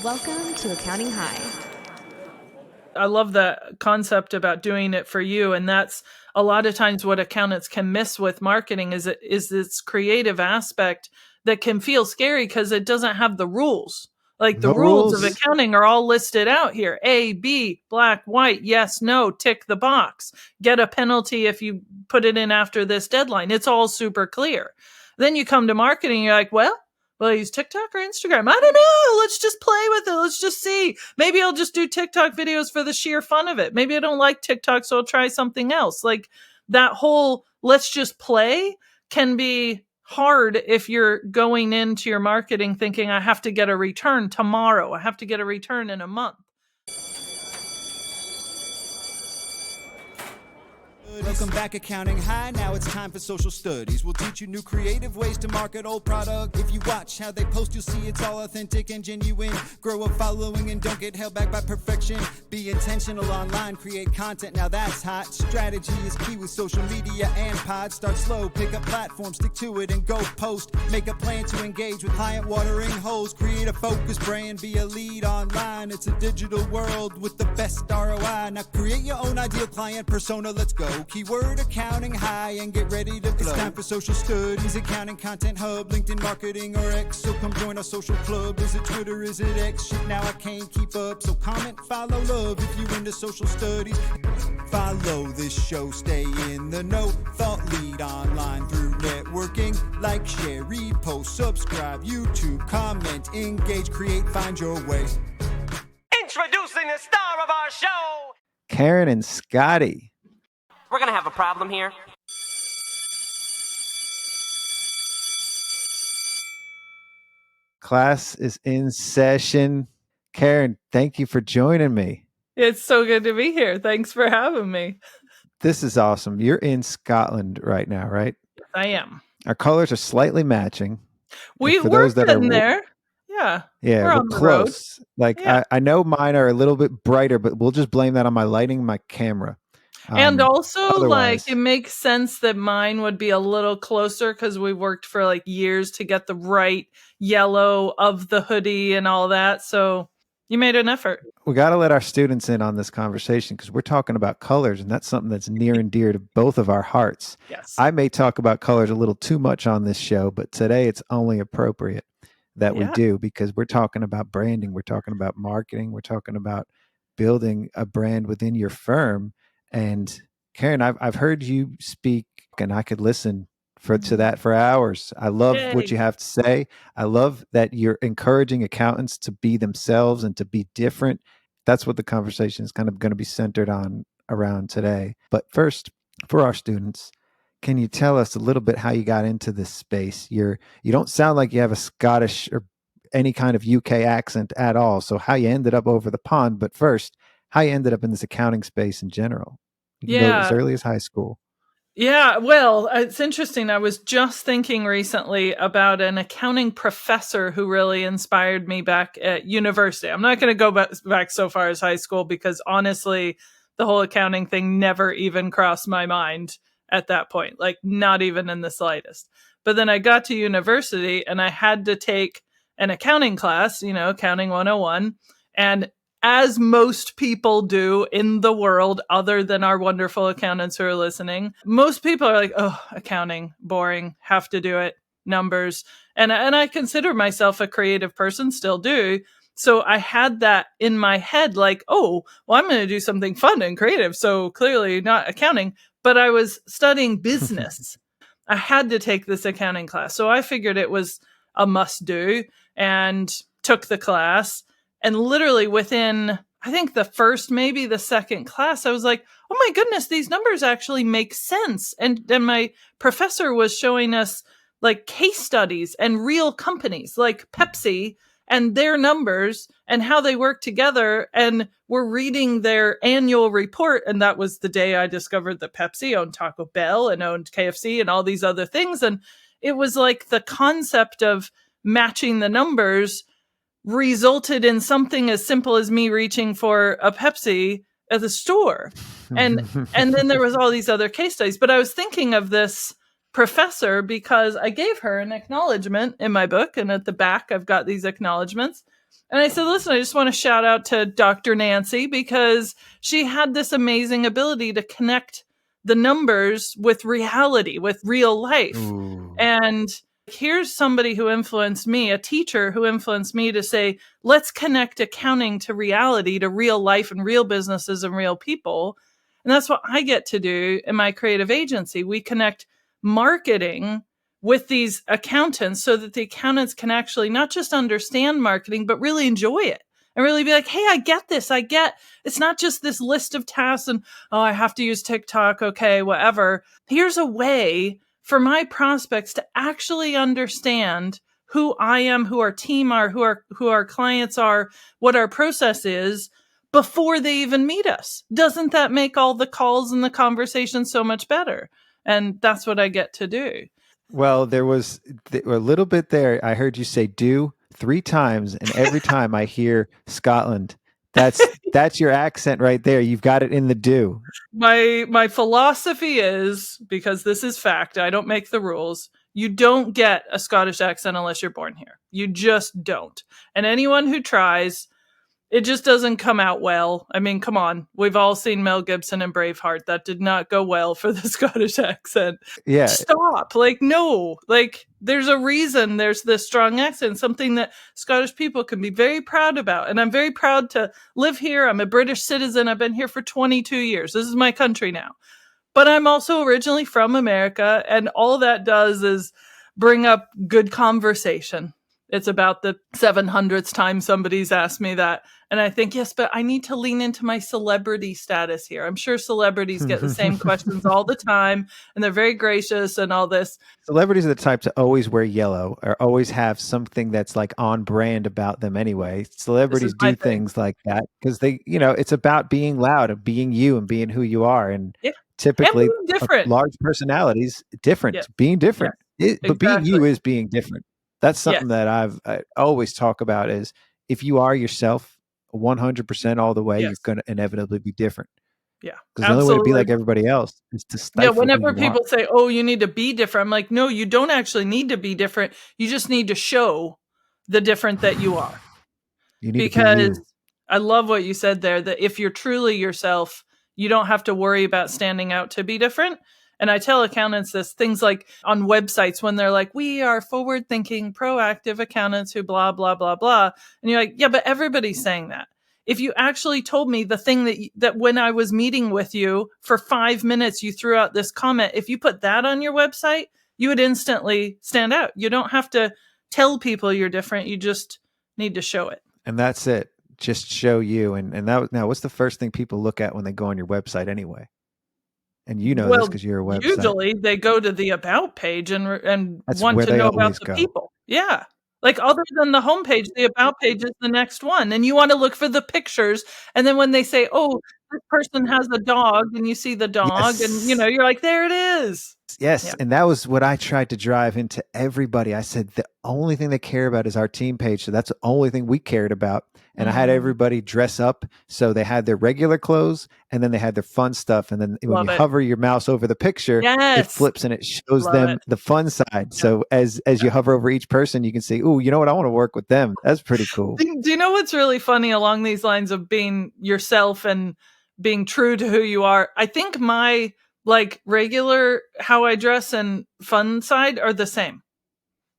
Welcome to Accounting High. I love that concept about doing it for you. And that's a lot of times what accountants can miss with marketing is this creative aspect that can feel scary because it doesn't have the rules. Like the No rules of rules. accounting are all listed out here. A, B, black, white, yes, no, tick the box. Get a penalty if you put it in after this deadline. It's all super clear. Then you come to marketing, you're like, well, will I use TikTok or Instagram? I don't know. Let's just play with it. Let's just see. Maybe I'll just do TikTok videos for the sheer fun of it. Maybe I don't like TikTok, so I'll try something else. Like that whole let's just play can be hard if you're going into your marketing thinking, I have to get a return tomorrow. I have to get a return in a month. Welcome back, Accounting High. Now it's time for social studies. We'll teach you new creative ways to market old product. If you watch how they post, you'll see it's all authentic and genuine. Grow a following and don't get held back by perfection. Be intentional online, create content. Now that's hot. Strategy is key with social media and pods. Start slow, pick up platform, stick to it and go post. Make a plan to engage with client watering holes. Create a focused brand, be a lead online. It's a digital world with the best ROI. Now create your own ideal client persona. Let's go. Keyword Accounting High and get ready to blow. It's time for social studies, accounting content hub, LinkedIn marketing or X. So come join our social club. Is it Twitter? Is it X? Shit, now I can't keep up. So comment, follow, love if you into social studies. Follow this show, stay in the know. Thought lead online through networking. Like, share, repost, subscribe, YouTube, comment, engage, create, find your way. Introducing the star of our show, Karen and Scotty. We're gonna have a problem here. Class is in session. Karen, thank you for joining me. It's so good to be here. Thanks for having me. This is awesome. You're in Scotland right now, right? I am. Our colors are slightly matching. We're getting there. Yeah. Yeah, we're close. Like yeah. I know mine are a little bit brighter, but we'll just blame that on my lighting, my camera. And also, like, it makes sense that mine would be a little closer because we worked for like years to get the right yellow of the hoodie and all that. So you made an effort. We got to let our students in on this conversation because we're talking about colors, and that's something that's near and dear to both of our hearts. Yes. I may talk about colors a little too much on this show, but today it's only appropriate that we do because we're talking about branding. We're talking about marketing. We're talking about building a brand within your firm. And Karen, I've heard you speak, and I could listen to that for hours. I love what you have to say. I love that you're encouraging accountants to be themselves and to be different. That's what the conversation is kind of going to be centered on around today. But first, for our students, can you tell us a little bit how you got into this space? You don't sound like you have a Scottish or any kind of UK accent at all. So how you ended up over the pond, but first, how you ended up in this accounting space in general. You can go as early as high school. Yeah, well, it's interesting. I was just thinking recently about an accounting professor who really inspired me back at university. I'm not going to go back so far as high school because honestly, the whole accounting thing never even crossed my mind at that point, like not even in the slightest. But then I got to university and I had to take an accounting class, Accounting 101. And as most people do in the world, other than our wonderful accountants who are listening, most people are like, oh, accounting, boring, have to do it, numbers. And I consider myself a creative person, still do. So I had that in my head, like, oh, well, I'm going to do something fun and creative. So clearly not accounting, but I was studying business. I had to take this accounting class. So I figured it was a must do and took the class. And literally within, I think the first, maybe the second class, I was like, oh my goodness, these numbers actually make sense. And then my professor was showing us like case studies and real companies like Pepsi and their numbers and how they work together. And we're reading their annual report. And that was the day I discovered that Pepsi owned Taco Bell and owned KFC and all these other things. And it was like the concept of matching the numbers resulted in something as simple as me reaching for a Pepsi at the store. And then there was all these other case studies. But I was thinking of this professor because I gave her an acknowledgement in my book. And at the back, I've got these acknowledgements. And I said, listen, I just want to shout out to Dr. Nancy because she had this amazing ability to connect the numbers with reality, with real life. Ooh. And here's somebody who influenced me, a teacher who influenced me to say, let's connect accounting to reality, to real life and real businesses and real people. And that's what I get to do in my creative agency. We connect marketing with these accountants so that the accountants can actually not just understand marketing, but really enjoy it and really be like, hey, I get this. It's not just this list of tasks and, oh, I have to use TikTok. Okay, whatever. Here's a way for my prospects to actually understand who I am, who our team are, who our clients are, what our process is before they even meet us. Doesn't that make all the calls and the conversation so much better? And that's what I get to do. Well, there was a little bit there. I heard you say "do" 3 times, and every time I hear Scotland, that's your accent right there. You've got it in the "do." My philosophy is, because this is fact, I don't make the rules. You don't get a Scottish accent unless you're born here. You just don't. And anyone who tries, it just doesn't come out well. I mean, come on. We've all seen Mel Gibson and Braveheart. That did not go well for the Scottish accent. Yeah. Stop. No. There's a reason there's this strong accent, something that Scottish people can be very proud about. And I'm very proud to live here. I'm a British citizen. I've been here for 22 years. This is my country now. But I'm also originally from America. And all that does is bring up good conversation. It's about the 700th time somebody's asked me that. And I think, yes, but I need to lean into my celebrity status here. I'm sure celebrities get the same questions all the time, and they're very gracious and all this. Celebrities are the type to always wear yellow or always have something that's like on brand about them anyway. Celebrities do things like that because they, it's about being loud and being you and being who you are. And typically and different. Large personalities, different, being different. But being you is being different. That's something that I always talk about is if you are yourself 100% all the way, you're going to inevitably be different. Yeah. Because the only way to be like everybody else is to stifle whenever people say, oh, you need to be different, I'm like, no, you don't actually need to be different. You just need to show the different that you are. You need because to be you. I love what you said there, that if you're truly yourself, you don't have to worry about standing out to be different. And I tell accountants this, things like on websites when they're like, we are forward-thinking, proactive accountants who blah, blah, blah, blah. And you're like, yeah, but everybody's saying that. If you actually told me the thing that when I was meeting with you for 5 minutes, you threw out this comment, if you put that on your website, you would instantly stand out. You don't have to tell people you're different. You just need to show it. And that's it. Just show you. And that now, what's the first thing people look at when they go on your website anyway? And this because you're a website. Usually they go to the about page and want to know about the people. Yeah. Other than the homepage, the about page is the next one. And you want to look for the pictures. And then when they say, oh, this person has a dog, and you see the dog, and you're like, there it is. Yes. Yeah. And that was what I tried to drive into everybody. I said, the only thing they care about is our team page. So that's the only thing we cared about. And I had everybody dress up. So they had their regular clothes and then they had their fun stuff. And then when you hover your mouse over the picture, it flips and it shows them the fun side. Yeah. So as you hover over each person, you can see, oh, you know what? I want to work with them. That's pretty cool. Do you know what's really funny along these lines of being yourself and being true to who you are? I think my regular how I dress and fun side are the same.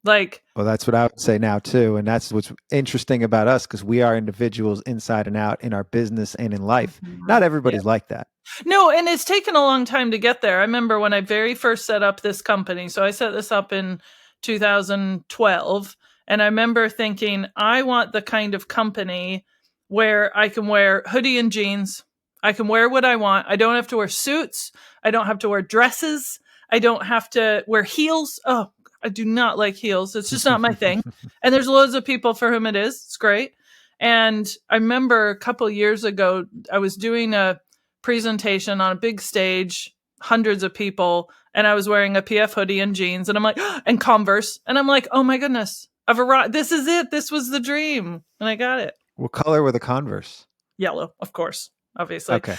Well, that's what I would say now too. And that's what's interesting about us, because we are individuals inside and out in our business and in life. Not everybody's like that. No, and it's taken a long time to get there. I remember when I very first set up this company. So I set this up in 2012. And I remember thinking, I want the kind of company where I can wear hoodie and jeans. I can wear what I want. I don't have to wear suits. I don't have to wear dresses. I don't have to wear heels. Oh, I do not like heels. It's just not my thing. And there's loads of people for whom it is. It's great. And I remember a couple of years ago, I was doing a presentation on a big stage, hundreds of people, and I was wearing a PF hoodie and jeans, and I'm like, and Converse. And I'm like, oh my goodness, I've arrived. This is it. This was the dream. And I got it. What color were the Converse? Yellow, of course. Obviously. Okay.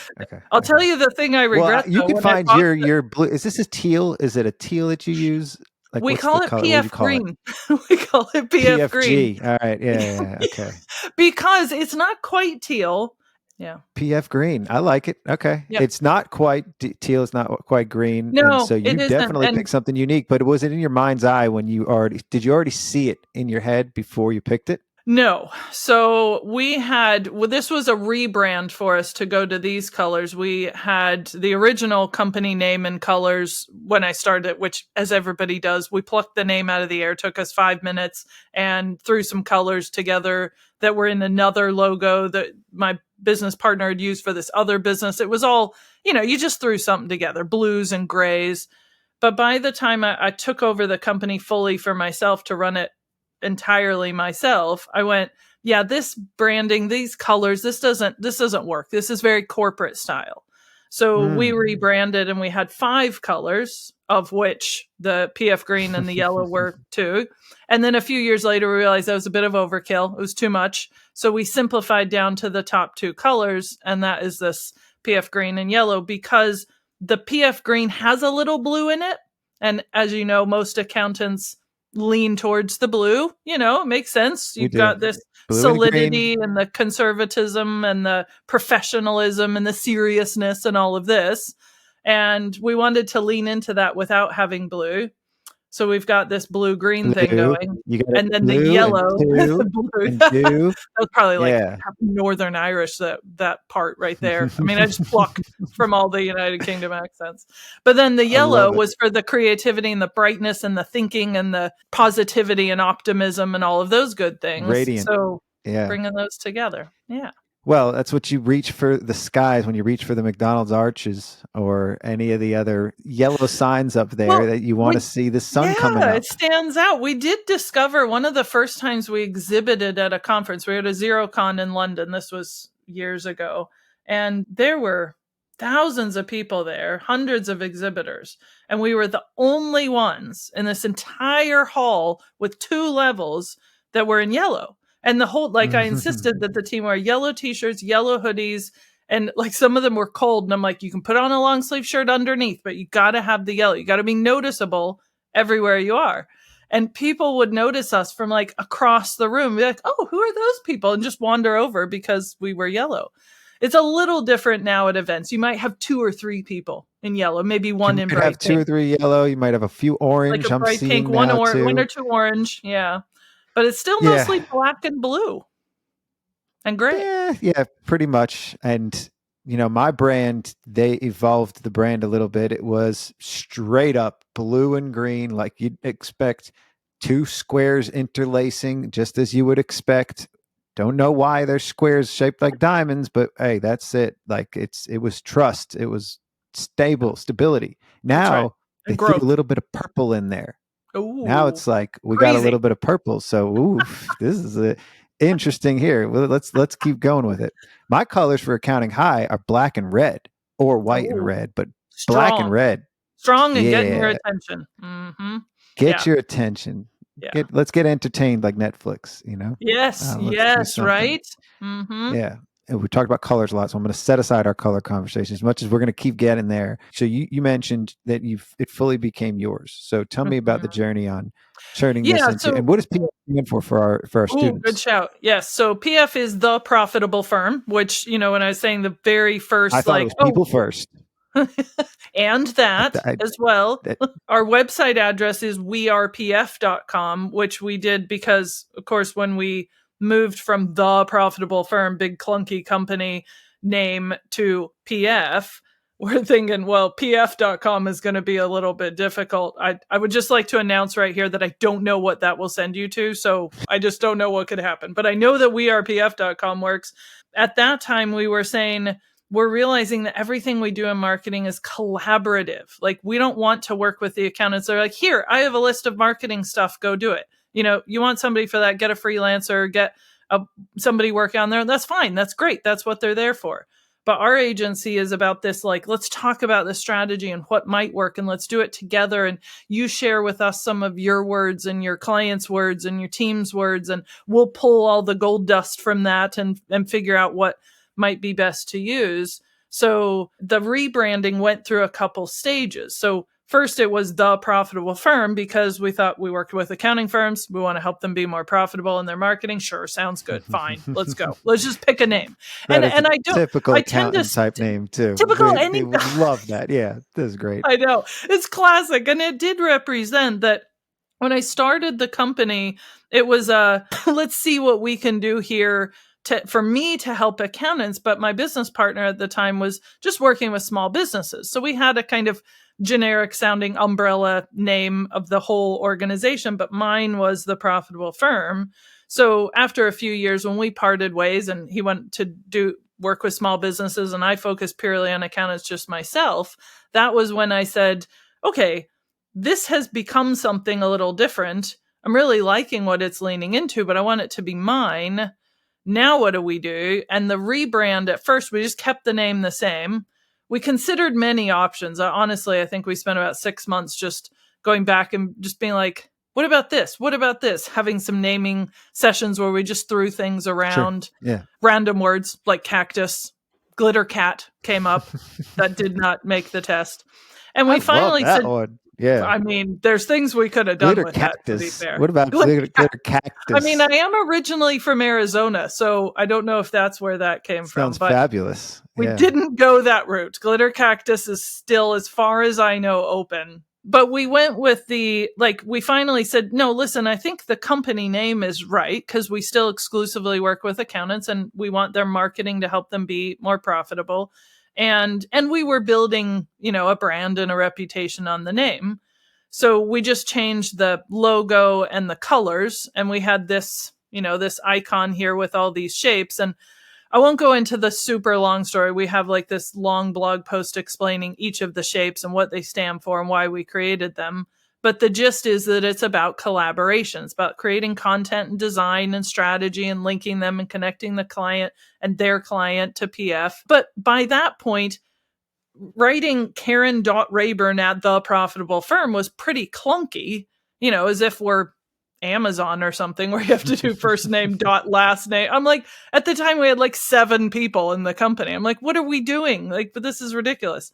I'll tell you the thing I regret. Well, you can find your blue. Is this a teal? Is it a teal that you use? Like, We what's call the it color? What would you PF call it? green. We call it PF green. PFG. All right. Yeah. Okay. Because it's not quite teal. Yeah. PF green. I like it. Okay. Yep. It's not quite teal. It's not quite green. And No, so you it isn't. definitely And picked something unique, but was it in your mind's eye when did you already see it in your head before you picked it? no. So this was a rebrand for us to go to these colors. We had the original company name and colors when I started, which, as everybody does, we plucked the name out of the air. It took us 5 minutes and threw some colors together that were in another logo that my business partner had used for this other business. It was all, you just threw something together, blues and grays. But by the time I took over the company fully for myself to run it entirely myself, I went, yeah, this branding, these colors, this doesn't work. This is very corporate style. So we rebranded and we had 5 colors, of which the PF green and the yellow were 2. And then a few years later, we realized that was a bit of overkill. It was too much. So we simplified down to the top 2 colors. And that is this PF green and yellow, because the PF green has a little blue in it. And as you know, most accountants lean towards the blue. It makes sense. You've got this Blue solidity and the conservatism and the professionalism and the seriousness and all of this. And we wanted to lean into that without having blue. So we've got this blue-green thing going. You got And then the blue yellow. and two. That's probably like Yeah. Northern Irish, that part right there. I mean, I just pluck from all the United Kingdom accents. But then the yellow was for the creativity and the brightness and the thinking and the positivity and optimism and all of those good things. Radiant. So Yeah. bringing those together. Yeah. Well, that's what you reach for the skies when you reach for the McDonald's arches or any of the other yellow signs up there that you want to see the sun coming up. It stands out. We did discover one of the first times we exhibited at a conference. We were at a ZeroCon in London. This was years ago. And there were thousands of people there, hundreds of exhibitors. And we were the only ones in this entire hall with 2 levels that were in yellow. And the whole, I insisted that the team wear yellow t-shirts, yellow hoodies, and some of them were cold. And I'm like, you can put on a long sleeve shirt underneath, but you got to have the yellow. You got to be noticeable everywhere you are. And people would notice us from across the room, be like, oh, who are those people? And just wander over because we were yellow. It's a little different now at events. You might have 2 or 3 people in yellow, maybe one in bright pink. You might have 2 or 3 yellow. You might have a few orange. Like a bright pink, one or 2 orange. Yeah. But it's still mostly black and blue and gray. Yeah, pretty much. And, my brand, they evolved the brand a little bit. It was straight up blue and green, like you'd expect, 2 squares interlacing, just as you would expect. Don't know why they're squares shaped like diamonds, but hey, that's it. It was trust. It was stability. Now they threw a little bit of purple in there. Ooh, now it's like we got a little bit of purple. So this is interesting here. Well, let's keep going with it. My colors for Accounting High are black and red, or white and red, but black and red. Strong and getting your attention. Mm-hmm. Get your attention. Yeah. Let's get entertained like Netflix, Yes, right? Mm-hmm. Yeah. And we talked about colors a lot, so I'm going to set aside our color conversation as much as we're going to keep getting there. So you mentioned that it fully became yours. So tell me about the journey on turning this into, and what does PF stand for our students? Good shout. Yes. So PF is the profitable firm, which, when I was saying the very first, I thought it was people first. And that as well. Our website address is wearepf.com, which we did because, of course, when we moved from the profitable firm, big clunky company name to PF, we're thinking, well, pf.com is going to be a little bit difficult. I would just like to announce right here that I don't know what that will send you to. So I just don't know what could happen. But I know that wearepf.com works. At that time, we were saying, we're realizing that everything we do in marketing is collaborative. We don't want to work with the accountants. They're like, here, I have a list of marketing stuff. Go do it. You want somebody for that, get a freelancer, get somebody working on there. That's fine. That's great. That's what they're there for. But our agency is about this, let's talk about the strategy and what might work, and let's do it together. And you share with us some of your words and your clients' words and your team's words, and we'll pull all the gold dust from that and figure out what might be best to use. So the rebranding went through a couple stages. So first it was The Profitable Firm because we thought we worked with accounting firms. We want to help them be more profitable in their marketing. Sure, sounds good. Fine. Let's go. Let's just pick a name. That And is I a don't typical I tend to accountant type name too. typical They any would love that. Yeah, this is great. I know. It's classic. And it did represent that when I started the company, it was let's see what we can do here for me to help accountants. But my business partner at the time was just working with small businesses. So we had a kind of generic sounding umbrella name of the whole organization, but mine was The Profitable Firm. So after a few years, when we parted ways and he went to do work with small businesses and I focused purely on accountants just myself, that was when I said, okay, this has become something a little different. I'm really liking what it's leaning into, but I want it to be mine. Now what do we do? And the rebrand, at first, we just kept the name the same. We considered many options. Honestly, I think we spent about 6 months just going back and just being like, what about this? What about this? Having some naming sessions where we just threw things around. Sure. Yeah. Random words like cactus, glitter cat came up. That did not make the test. And we finally love that said, one. Yeah. I mean, there's things we could have done Glitter with cactus. that, to be fair. What about glitter cactus? I mean, I am originally from Arizona, so I don't know if that's where that came from. Sounds fabulous. We didn't go that route. Glitter cactus is still, as far as I know, open. But we went with we finally said, no, listen, I think the company name is right because we still exclusively work with accountants and we want their marketing to help them be more profitable. And we were building, a brand and a reputation on the name. So we just changed the logo and the colors, and we had this, this icon here with all these shapes. And I won't go into the super long story. We have like this long blog post explaining each of the shapes and what they stand for and why we created them. But the gist is that it's about collaborations, about creating content and design and strategy and linking them and connecting the client and their client to PF. But by that point, writing Karen.Reyburn at The Profitable Firm was pretty clunky, as if we're Amazon or something where you have to do first name dot last name. I'm like, at the time we had like 7 people in the company. I'm like, what are we doing? But this is ridiculous.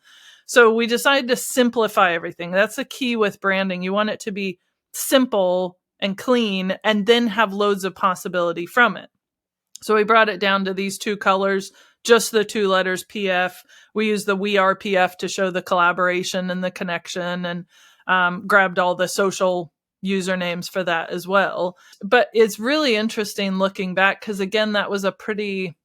So we decided to simplify everything. That's the key with branding. You want it to be simple and clean and then have loads of possibility from it. So we brought it down to these 2 colors, just the 2 letters PF. We used the We Are PF to show the collaboration and the connection, and grabbed all the social usernames for that as well. But it's really interesting looking back because, again, that was a pretty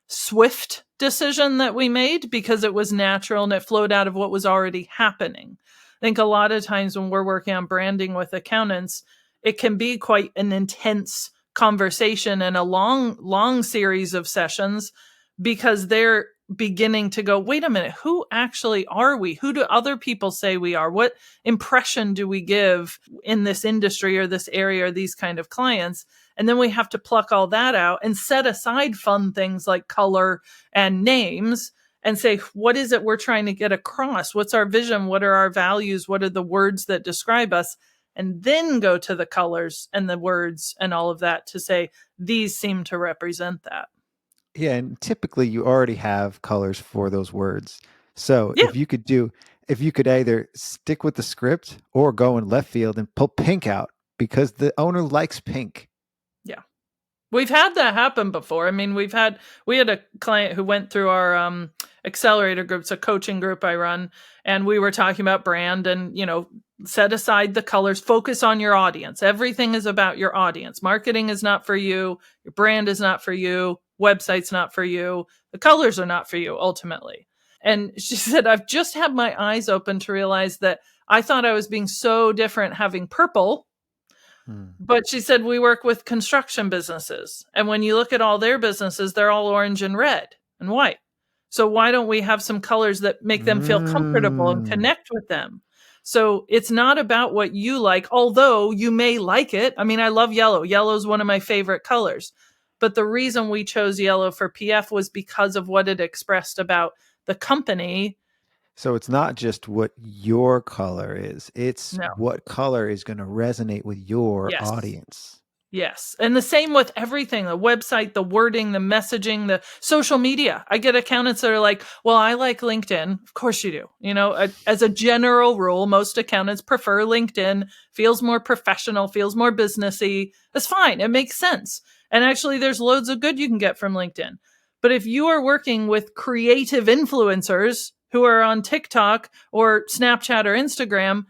swift decision that we made because it was natural and it flowed out of what was already happening. I think a lot of times when we're working on branding with accountants, it can be quite an intense conversation and a long series of sessions because they're beginning to go, wait a minute, who actually are we? Who do other people say we are? What impression do we give in this industry or this area or these kind of clients? And then we have to pluck all that out and set aside fun things like color and names and say, what is it we're trying to get across? What's our vision? What are our values? What are the words that describe us? And then go to the colors and the words and all of that to say, these seem to represent that. Yeah, and typically you already have colors for those words. So if you could either stick with the script or go in left field and pull pink out because the owner likes pink. Yeah. We've had that happen before. I mean, we had a client who went through our accelerator group, it's a coaching group I run, and we were talking about brand and, set aside the colors, focus on your audience. Everything is about your audience. Marketing is not for you. Your brand is not for you. Website's not for you. The colors are not for you, ultimately. And she said, I've just had my eyes open to realize that I thought I was being so different having purple. But she said, we work with construction businesses. And when you look at all their businesses, they're all orange and red and white. So why don't we have some colors that make them feel comfortable and connect with them? So it's not about what you like, although you may like it. I mean, I love yellow. Yellow is one of my favorite colors. But the reason we chose yellow for PF was because of what it expressed about the company. So it's not just what your color is. It's what color is going to resonate with your audience. Yes. And the same with everything, the website, the wording, the messaging, the social media. I get accountants that are like, well, I like LinkedIn. Of course you do. As a general rule, most accountants prefer LinkedIn, feels more professional, feels more businessy. That's fine. It makes sense. And actually, there's loads of good you can get from LinkedIn. But if you are working with creative influencers who are on TikTok or Snapchat or Instagram,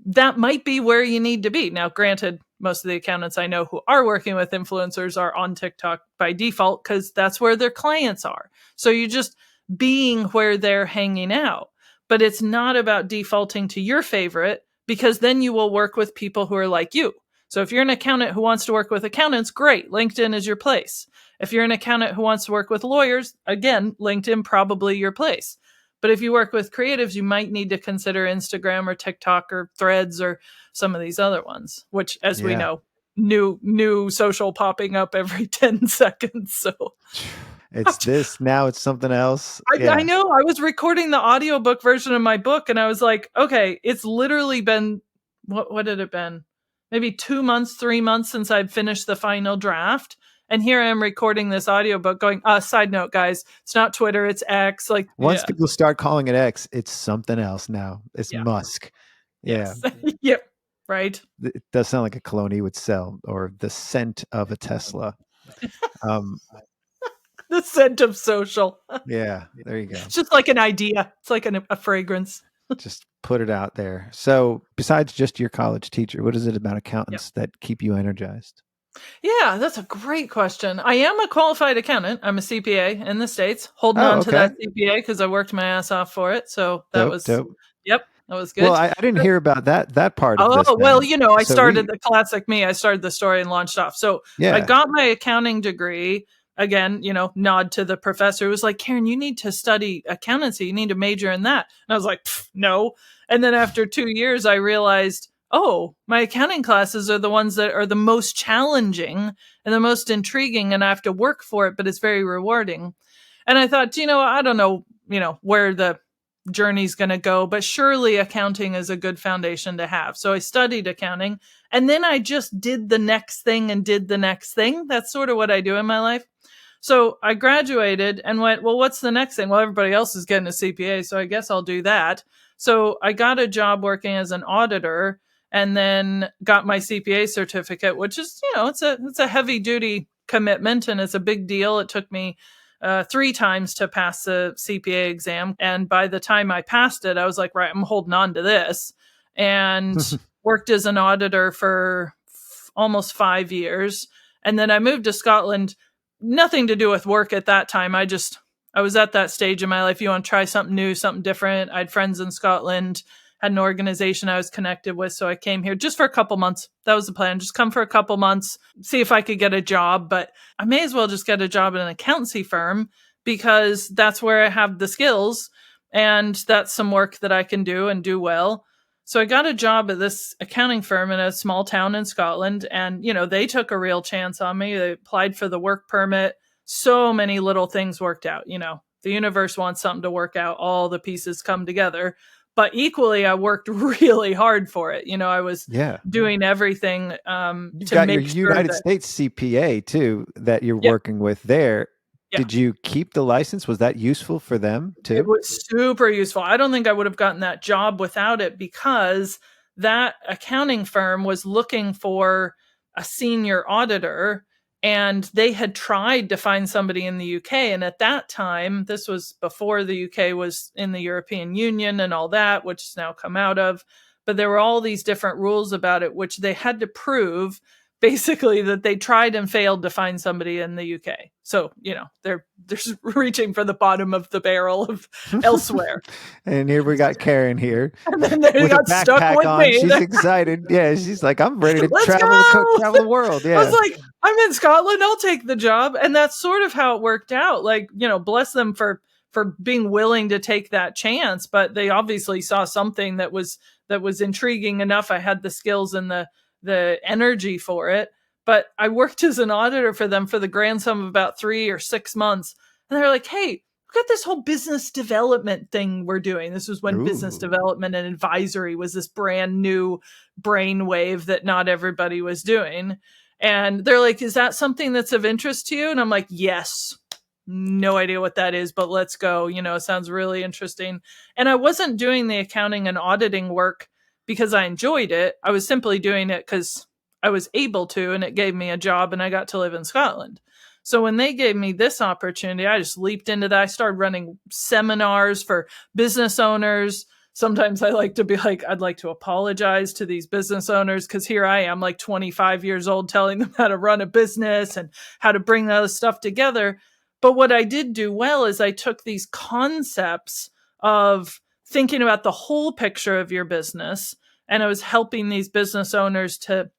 that might be where you need to be. Now, granted, most of the accountants I know who are working with influencers are on TikTok by default because that's where their clients are. So you're just being where they're hanging out. But it's not about defaulting to your favorite, because then you will work with people who are like you. So if you're an accountant who wants to work with accountants, great, LinkedIn is your place. If you're an accountant who wants to work with lawyers, again, LinkedIn probably your place. But if you work with creatives, you might need to consider Instagram or TikTok or Threads or some of these other ones, which, as we know, new social popping up every 10 seconds. So it's this, now it's something else. I know. I was recording the audiobook version of my book and I was like, okay, it's literally been, what had it been? Maybe 2 months, 3 months since I've finished the final draft. And here I am recording this audiobook going, side note, guys, it's not Twitter, it's X. Like once people start calling it X, it's something else now. It's Musk. Yes. Yep. Right. It does sound like a clone he would sell, or the scent of a Tesla. The scent of social. Yeah, there you go. It's just like an idea. It's like a fragrance. Just put it out there. So besides just your college teacher, what is it about accountants that keep you energized? Yeah, that's a great question. I am a qualified accountant. I'm a CPA in the States, holding on to that CPA because I worked my ass off for it. So that was dope. Yep, that was good. Well, I didn't hear about that part of this. Oh, well, I started the classic me. I started the story and launched off. So I got my accounting degree. Again, nod to the professor who was like, Karen, you need to study accountancy. You need to major in that. And I was like, no. And then after 2 years, I realized, oh, my accounting classes are the ones that are the most challenging and the most intriguing, and I have to work for it, but it's very rewarding. And I thought, I don't know, where the journey's going to go, but surely accounting is a good foundation to have. So I studied accounting, and then I just did the next thing and did the next thing. That's sort of what I do in my life. So I graduated and went, well, what's the next thing? Well, everybody else is getting a CPA, so I guess I'll do that. So I got a job working as an auditor, and then got my CPA certificate, which is, it's a heavy duty commitment and it's a big deal. It took me 3 times to pass the CPA exam. And by the time I passed it, I was like, right, I'm holding on to this, and worked as an auditor for almost 5 years. And then I moved to Scotland, nothing to do with work at that time. I was at that stage in my life. You want to try something new, something different. I had friends in Scotland, had an organization I was connected with. So I came here just for a couple months. That was the plan. Just come for a couple months, see if I could get a job. But I may as well just get a job at an accountancy firm because that's where I have the skills and that's some work that I can do and do well. So I got a job at this accounting firm in a small town in Scotland. And, they took a real chance on me. They applied for the work permit. So many little things worked out. The universe wants something to work out. All the pieces come together. But equally, I worked really hard for it. I was doing everything to got make your United States CPA too that you're working with there. Yeah. Did you keep the license? Was that useful for them too? It was super useful. I don't think I would have gotten that job without it, because that accounting firm was looking for a senior auditor, and they had tried to find somebody in the UK. And at that time, this was before the UK was in the European Union and all that, which has now come out of. But there were all these different rules about it, which they had to prove basically that they tried and failed to find somebody in the UK. So, they're reaching for the bottom of the barrel of elsewhere. And here we got Karen here. And then they got stuck with me. She's excited. Yeah, she's like, I'm ready to travel the world. Yeah. I was like, I'm in Scotland. I'll take the job. And that's sort of how it worked out. Like, bless them for being willing to take that chance. But they obviously saw something that was intriguing enough. I had the skills and the energy for it. But I worked as an auditor for them for the grand sum of about 3 or 6 months. And they're like, hey, we've got this whole business development thing we're doing. This was when business development and advisory was this brand new brainwave that not everybody was doing. And they're like, is that something that's of interest to you? And I'm like, yes. No idea what that is, but let's go. It sounds really interesting. And I wasn't doing the accounting and auditing work because I enjoyed it. I was simply doing it because I was able to, and it gave me a job and I got to live in Scotland. So when they gave me this opportunity, I just leaped into that. I started running seminars for business owners. Sometimes I like to be like, I'd like to apologize to these business owners because here I am, like 25 years old, telling them how to run a business and how to bring all this stuff together. But what I did do well is I took these concepts of thinking about the whole picture of your business, and I was helping these business owners to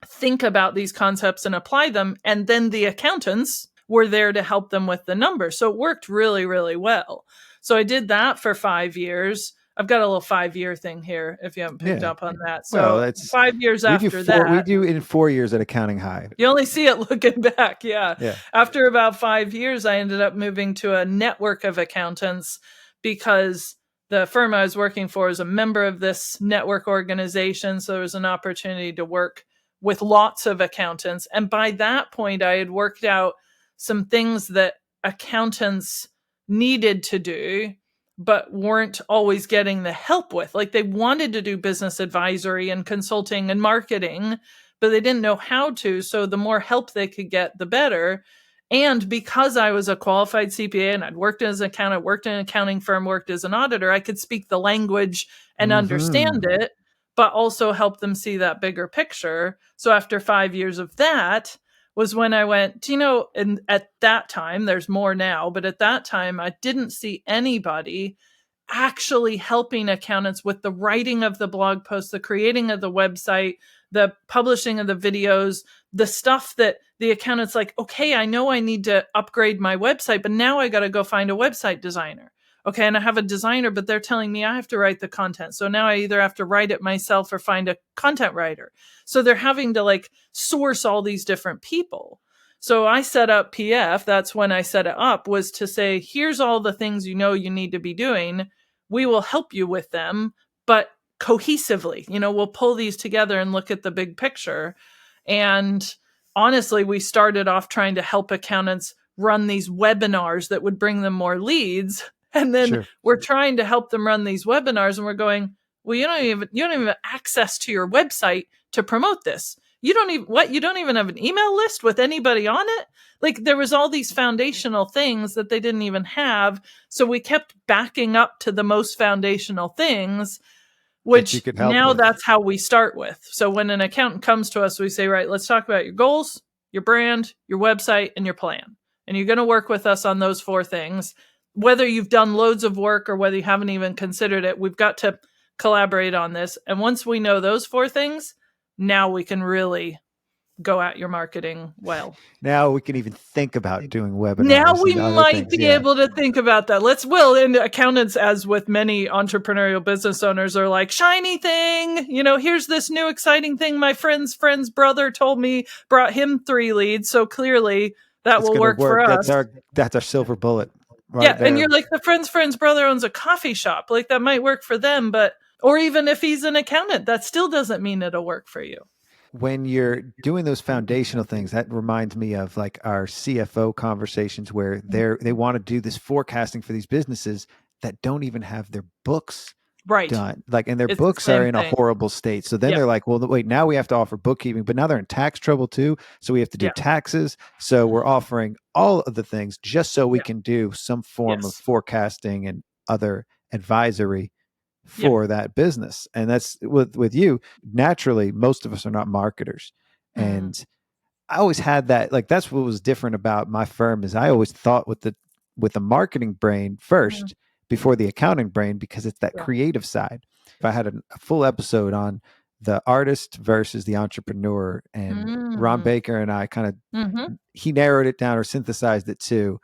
think about these concepts and apply them. And then the accountants were there to help them with the numbers. So it worked really, really well. So I did that for 5 years. I've got a little 5-year thing here if you haven't picked up on that. So 5 years after that. We do in 4 years at Accounting High. You only see it looking back. Yeah. After about 5 years, I ended up moving to a network of accountants because the firm I was working for is a member of this network organization. So there was an opportunity to work with lots of accountants. And by that point, I had worked out some things that accountants needed to do but weren't always getting the help with. Like they wanted to do business advisory and consulting and marketing, but they didn't know how to. So the more help they could get, the better. And because I was a qualified CPA and I'd worked as an accountant, worked in an accounting firm, worked as an auditor, I could speak the language and understand it, but also help them see that bigger picture. So after 5 years of that was when I went, and at that time, there's more now, but at that time, I didn't see anybody actually helping accountants with the writing of the blog posts, the creating of the website, the publishing of the videos, the stuff that the accountant's like, okay, I know I need to upgrade my website, but now I got to go find a website designer. Okay, and I have a designer, but they're telling me I have to write the content. So now I either have to write it myself or find a content writer. So they're having to source all these different people. So I set up PF. That's when I set it up, was to say, here's all the things you need to be doing. We will help you with them, but cohesively, we'll pull these together and look at the big picture. And honestly, we started off trying to help accountants run these webinars that would bring them more leads. And then we're trying to help them run these webinars, and we're going, well, you don't even have access to your website to promote this. You don't even have an email list with anybody on it. There was all these foundational things that they didn't even have. So we kept backing up to the most foundational things, which now that's how we start with. So when an accountant comes to us, we say, right, let's talk about your goals, your brand, your website, and your plan. And you're going to work with us on those 4 things. Whether you've done loads of work or whether you haven't even considered it, we've got to collaborate on this. And once we know those 4 things, now we can really go at your marketing well. Now we can even think about doing webinars. Now we might be able to think about that. And accountants, as with many entrepreneurial business owners, are like, shiny thing, here's this new exciting thing my friend's brother told me brought him 3 leads. So clearly that will work for us. That's our silver bullet. There. And you're like, the friend's brother owns a coffee shop. That might work for them, or even if he's an accountant, that still doesn't mean it'll work for you. When you're doing those foundational things, that reminds me of our CFO conversations where they want to do this forecasting for these businesses that don't even have their books done. And their books are in a horrible state. So then they're like, well, wait, now we have to offer bookkeeping, but now they're in tax trouble too. So we have to do taxes. So we're offering all of the things just so we can do some form of forecasting and other advisory for that business. And that's with you. Naturally, most of us are not marketers. And I always had that, that's what was different about my firm, is I always thought with the marketing brain first before the accounting brain, because it's that creative side. If I had a full episode on the artist versus the entrepreneur, and Ron Baker and I he narrowed it down or synthesized it to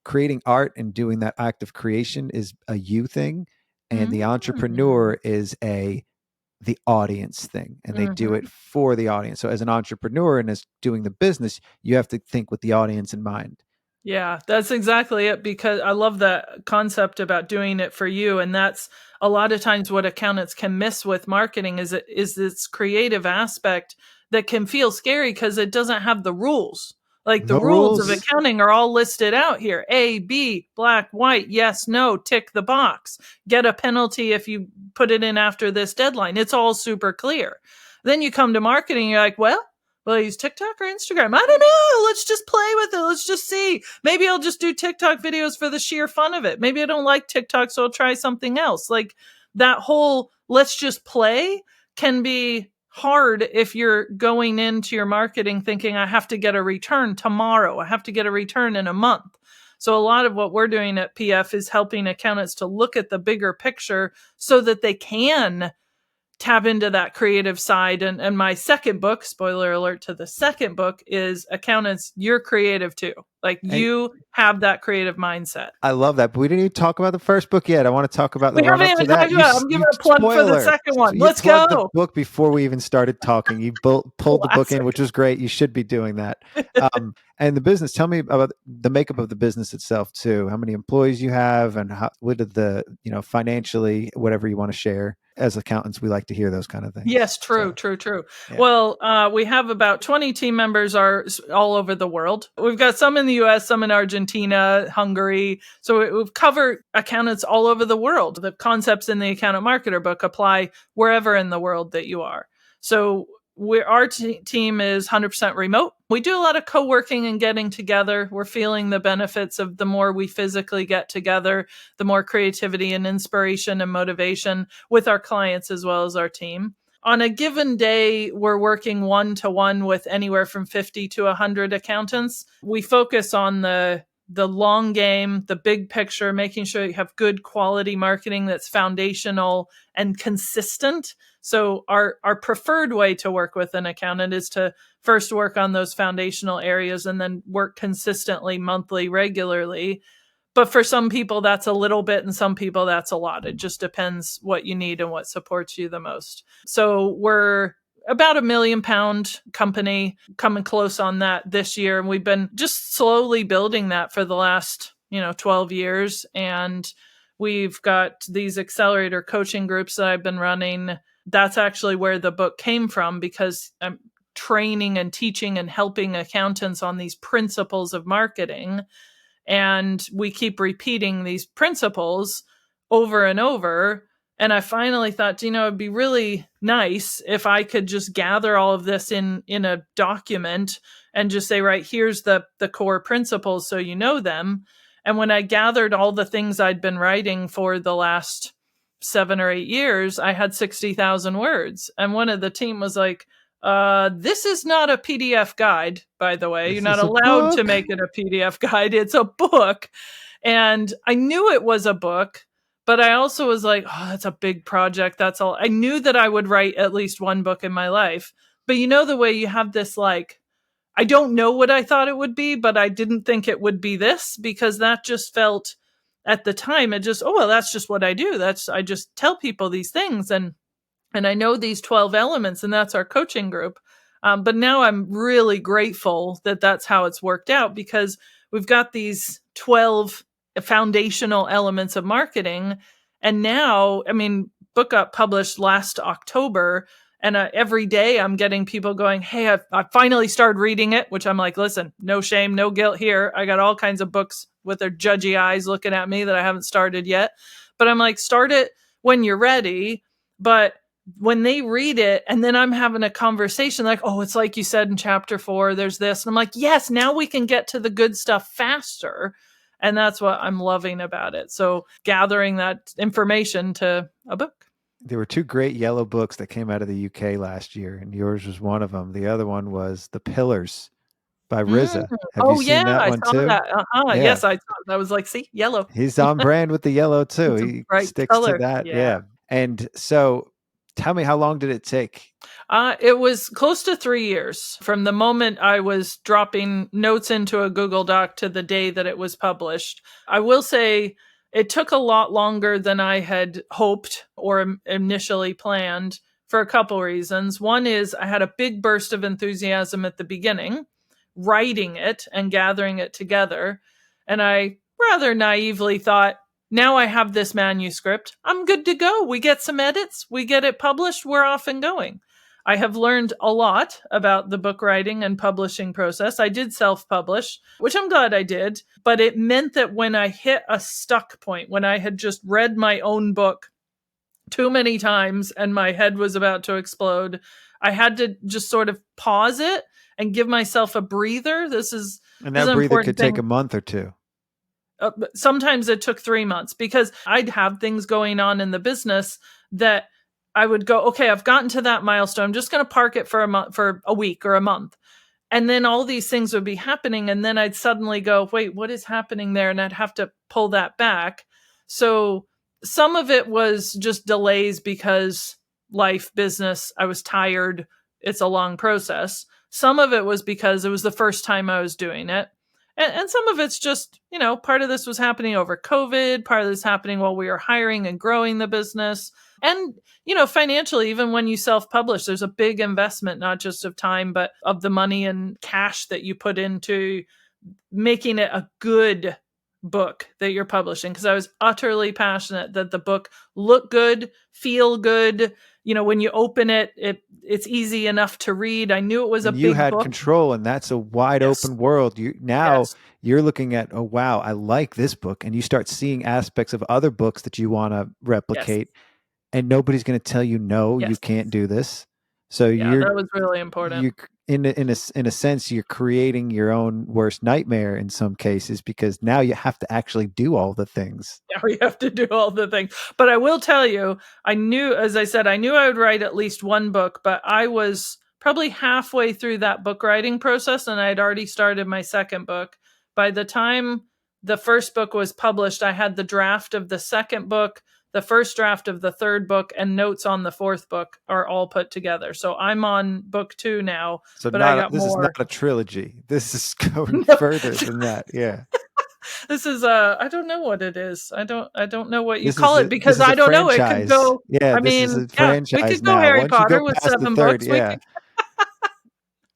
creating art and doing that act of creation is a you thing. And the entrepreneur is the audience thing, and they do it for the audience. So as an entrepreneur and as doing the business, you have to think with the audience in mind. Yeah, that's exactly it, because I love that concept about doing it for you. And that's a lot of times what accountants can miss with marketing is this creative aspect that can feel scary because it doesn't have the rules. Like the No rules of rules. accounting are all listed out here. A, B, black, white, yes, no, tick the box. Get a penalty if you put it in after this deadline. It's all super clear. Then you come to marketing, you're like, well, will I use TikTok or Instagram? I don't know. Let's just play with it. Let's just see. Maybe I'll just do TikTok videos for the sheer fun of it. Maybe I don't like TikTok, so I'll try something else. Like that whole let's just play can be hard if you're going into your marketing thinking, I have to get a return tomorrow. I have to get a return in a month. So a lot of what we're doing at PF is helping accountants to look at the bigger picture so that they can tap into that creative side. And my second book, spoiler alert to the second book, is Accountants, You're Creative Too. Like you have that creative mindset. I love that, but we didn't even talk about the first book yet. I want to talk about the We run haven't up to even that. talked about it. I'm giving a plug for the second one. Let's go. The go. book before we even started talking. You pulled the book in, Classic. which was great. You should be doing that. And the business. Tell me about the makeup of the business itself too. How many employees you have, and what did the financially, whatever you want to share. As accountants, we like to hear those kind of things. Yes, true. Yeah. Well, we have about 20 team members are all over the world. We've got some in the US, some in Argentina, Hungary. So we've covered accountants all over the world. The concepts in the Accountant Marketer book apply wherever in the world that you are. So our team is 100% remote. We do a lot of co-working and getting together. We're feeling the benefits of the more we physically get together, the more creativity and inspiration and motivation with our clients as well as our team. On a given day, we're working one-to-one with anywhere from 50 to 100 accountants. We focus on the long game, the big picture, making sure you have good quality marketing that's foundational and consistent. So our preferred way to work with an accountant is to first work on those foundational areas and then work consistently, monthly, regularly. But for some people, that's a little bit, and some people, that's a lot. It just depends what you need and what supports you the most. So we're about £1 million company, coming close on that this year. And we've been just slowly building that for the last, 12 years. And we've got these accelerator coaching groups that I've been running. That's actually where the book came from, because I'm training and teaching and helping accountants on these principles of marketing. And we keep repeating these principles over and over. And I finally thought, it'd be really nice if I could just gather all of this in a document and just say, right, here's the core principles so you know them. And when I gathered all the things I'd been writing for the last 7 or 8 years, I had 60,000 words. And one of the team was like, this is not a PDF guide, by the way. You're not allowed to make it a PDF guide. It's a book. And I knew it was a book, but I also was like, that's a big project. That's all. I knew that I would write at least one book in my life. But the way you have this, like, I don't know what I thought it would be, but I didn't think it would be this, because that just felt at the time, it just, that's just what I do. I just tell people these things. And I know these 12 elements, and that's our coaching group. But now I'm really grateful that that's how it's worked out, because we've got these 12 foundational elements of marketing. And now, book got published last October, and every day I'm getting people going, hey, I finally started reading it, which I'm like, listen, no shame, no guilt here. I got all kinds of books with their judgy eyes looking at me that I haven't started yet. But I'm like, start it when you're ready. But when they read it, and then I'm having a conversation like, it's like you said in chapter 4, there's this. And I'm like, yes, now we can get to the good stuff faster. And that's what I'm loving about it. So gathering that information to a book. There were 2 great yellow books that came out of the UK last year, and yours was one of them. The other one was The Pillars by Riza. Have you seen that one I saw too? that. Yeah. Yes, I saw it. I was like, see, yellow. He's on brand with the yellow too. It's a He bright sticks color. to that. Yeah. Yeah. And so tell me, how long did it take? It was close to 3 years from the moment I was dropping notes into a Google Doc to the day that it was published. I will say it took a lot longer than I had hoped or initially planned for a couple reasons. One is I had a big burst of enthusiasm at the beginning, writing it and gathering it together. And I rather naively thought, now I have this manuscript, I'm good to go. We get some edits, we get it published, we're off and going. I have learned a lot about the book writing and publishing process. I did self-publish, which I'm glad I did, but it meant that when I hit a stuck point, when I had just read my own book too many times and my head was about to explode, I had to just sort of pause it and give myself a breather. And this is that an breather important could thing. take a month or two. Sometimes it took 3 months because I'd have things going on in the business that I would go, okay, I've gotten to that milestone. I'm just going to park it for a week or a month. And then all these things would be happening. And then I'd suddenly go, wait, what is happening there? And I'd have to pull that back. So some of it was just delays because life, business, I was tired. It's a long process. Some of it was because it was the first time I was doing it. And some of it's just, part of this was happening over COVID. Part of this happening while we were hiring and growing the business. And, financially, even when you self-publish, there's a big investment, not just of time, but of the money and cash that you put into making it a good book that you're publishing. Because I was utterly passionate that the book look good, feel good. When you open it, it's easy enough to read. I knew it was and a you big had book. control, and that's a wide open world. You're looking at, oh wow, I like this book, and you start seeing aspects of other books that you want to replicate, and nobody's going to tell you no, you can't do this. So that was really important. You in a sense, you're creating your own worst nightmare in some cases, because now you have to actually do all the things. Yeah, we have to do all the things. But I will tell you, as I said, I knew I would write at least one book, but I was probably halfway through that book writing process and I had already started my second book. By the time the first book was published, I had the draft of the second book, the first draft of the third book, and notes on the fourth book are all put together. So I'm on book 2 now. So but I got this more. is not a trilogy. This is going further than that. Yeah. This is I don't know what it is. I don't know what you This call is it, because I don't know. It could go. Yeah, I this mean, is a franchise we could go now. Harry Once Potter you go with past 7 the third, books. yeah.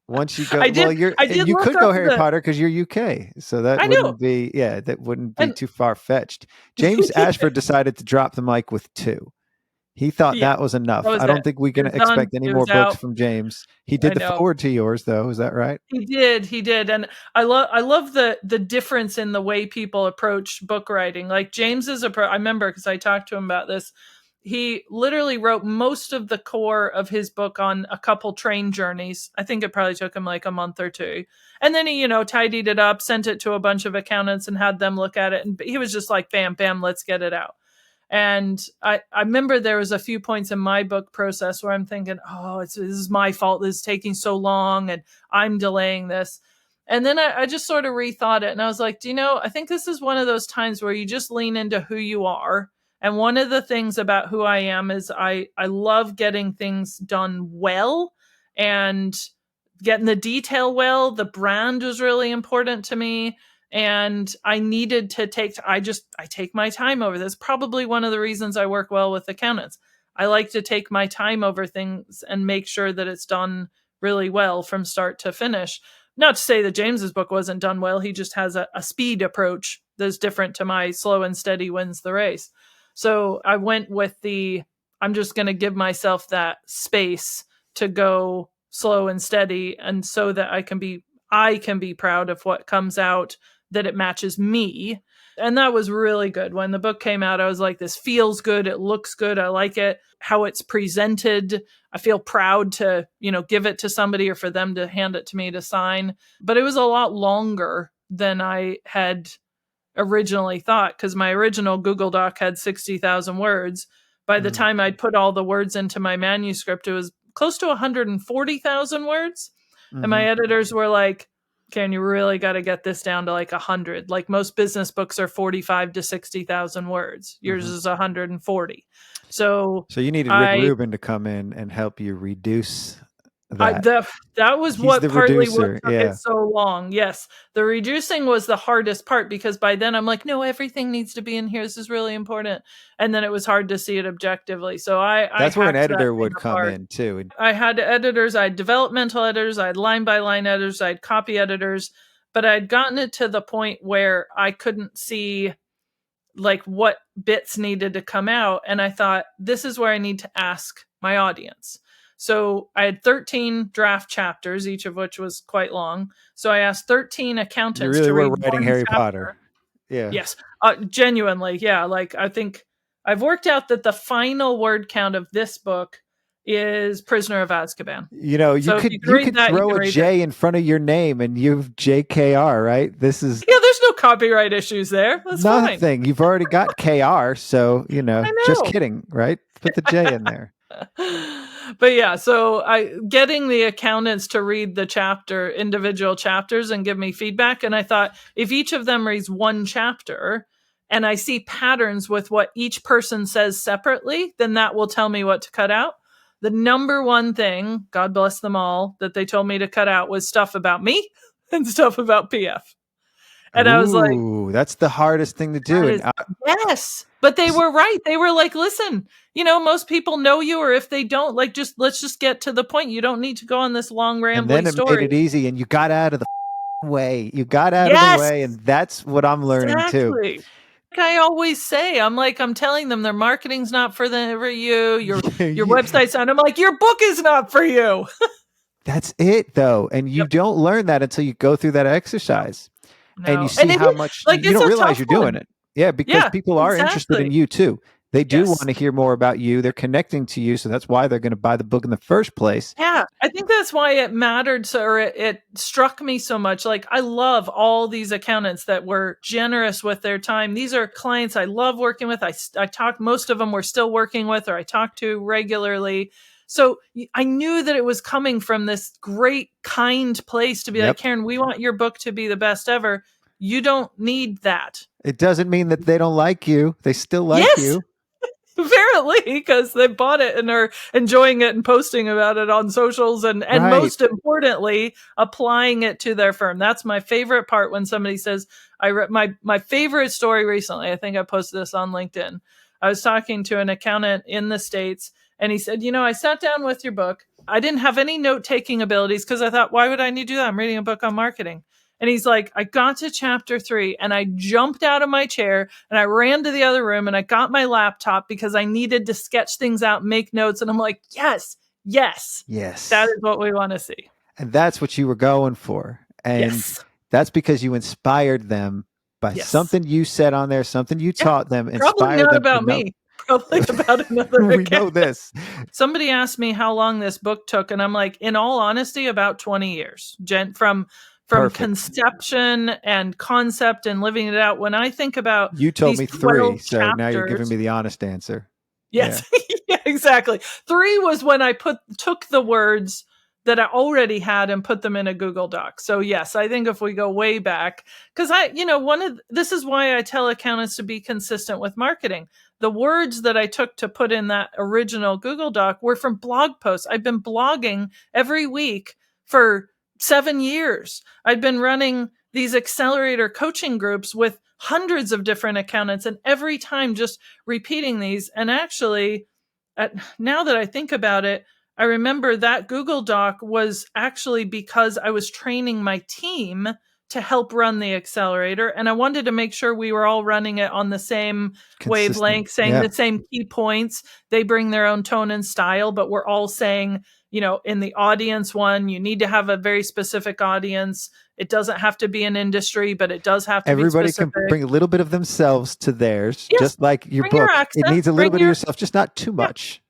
Once you go, I did you look could go up Harry Potter because you're UK, so that I wouldn't know. be that wouldn't be too far fetched. James Ashford decided to drop the mic with 2. He thought that was enough. I don't think we can expect any more books from James. He did the forward to yours, though. Is that right? He did, and I love the difference in the way people approach book writing. Like James's approach, I remember because I talked to him about this. He literally wrote most of the core of his book on a couple train journeys. I think it probably took him like a month or 2. And then he, tidied it up, sent it to a bunch of accountants and had them look at it. And he was just like, bam, bam, let's get it out. And I remember there was a few points in my book process where I'm thinking, oh, this is my fault. This is taking so long and I'm delaying this. And then I just sort of rethought it. And I was like, I think this is one of those times where you just lean into who you are. And one of the things about who I am is I love getting things done well and getting the detail well. The brand was really important to me. And I needed to I take my time over this. Probably one of the reasons I work well with accountants. I like to take my time over things and make sure that it's done really well from start to finish. Not to say that James's book wasn't done well. He just has a speed approach that's different to my slow and steady wins the race. So I went with I'm just going to give myself that space to go slow and steady, and so that I can be proud of what comes out, that it matches me. And that was really good. When the book came out, I was like, this feels good. It looks good. I like it. How it's presented. I feel proud to, give it to somebody or for them to hand it to me to sign. But it was a lot longer than I had originally thought, because my original Google Doc had 60,000 words. By the time I'd put all the words into my manuscript, it was close to 140,000 words. And my editors were like, Karen, you really got to get this down to like 100. Like most business books are 45 to 60,000 words. Yours is 140. So you needed Rick Rubin to come in and help you reduce that. That was He's what the partly reducer, what took it so long. Yes. The reducing was the hardest part, because by then I'm like, no, everything needs to be in here. This is really important. And then it was hard to see it objectively. So that's where an editor would come in too. I had editors, I had developmental editors, I had line by line editors, I had copy editors, but I'd gotten it to the point where I couldn't see like what bits needed to come out. And I thought, this is where I need to ask my audience. So I had 13 draft chapters, each of which was quite long. So I asked 13 accountants You really to were read writing one Harry chapter. Potter. Yeah. Yes. Genuinely. Yeah. Like, I think I've worked out that the final word count of this book is Prisoner of Azkaban. You know, So if you you could read that, you throw can a read J in front of your name and you've JKR, right? This is Yeah, there's no copyright issues there. That's fine. nothing. You've already got KR, so I just know. kidding, right? Put the J in there. But yeah, so getting the accountants to read the individual chapters and give me feedback. And I thought, if each of them reads one chapter and I see patterns with what each person says separately, then that will tell me what to cut out. The number one thing, God bless them all, that they told me to cut out was stuff about me and stuff about PF. And I was like, Ooh, that's the hardest thing to do. And yes, but they were right. They were like, listen, most people know you, or if they don't, like, let's just get to the point. You don't need to go on this long and then rambling it story. made it easy, and you got out of the way. You got out of Yes, the way, and that's what I'm learning too. exactly. Like I always say, I'm telling them their marketing's not for you. Your website's not. I'm like, your book is not for you. That's it, though, and you don't learn that until you go through that exercise. No. And you see how much you don't realize you're doing it. Yeah, because people are interested in you too. They do want to hear more about you. They're connecting to you. So that's why they're going to buy the book in the first place. Yeah, I think that's why it mattered. Or it struck me so much. Like, I love all these accountants that were generous with their time. These are clients I love working with. I talk, most of them we're still working with, or I talk to regularly. So I knew that it was coming from this great, kind place to be like, Karen, we want your book to be the best ever. You don't need that. It doesn't mean that they don't like you. They still like you. Apparently, because they bought it and are enjoying it and posting about it on socials and most importantly, applying it to their firm. That's my favorite part when somebody says, my favorite story recently, I think I posted this on LinkedIn. I was talking to an accountant in the States and he said, I sat down with your book. I didn't have any note-taking abilities because I thought, why would I need to do that? I'm reading a book on marketing. And he's like, I got to chapter 3 and I jumped out of my chair and I ran to the other room and I got my laptop because I needed to sketch things out, make notes. And I'm like, yes. That is what we want to see. And that's what you were going for. And that's because you inspired them by something you said on there, something you taught them. Probably not about me. Probably about another We know this. Somebody asked me how long this book took. And I'm like, in all honesty, about 20 years. From conception and concept and living it out. When I think about you told me 3, so chapters, now you're giving me the honest answer. Yes, yeah, exactly. 3 was when I took the words that I already had and put them in a Google Doc. So yes, I think if we go way back, because this is why I tell accountants to be consistent with marketing. The words that I took to put in that original Google Doc were from blog posts. I've been blogging every week for 7 years. I've been running these accelerator coaching groups with hundreds of different accountants, and every time just repeating these. And actually, now that I think about it, I remember that Google Doc was actually because I was training my team to help run the accelerator. And I wanted to make sure we were all running it on the same wavelength, saying the same key points. They bring their own tone and style, but we're all saying, in the audience one, you need to have a very specific audience. It doesn't have to be an industry, but it does have to be specific. Everybody can bring a little bit of themselves to theirs, just like your book. It needs a little bit of yourself, just not too much.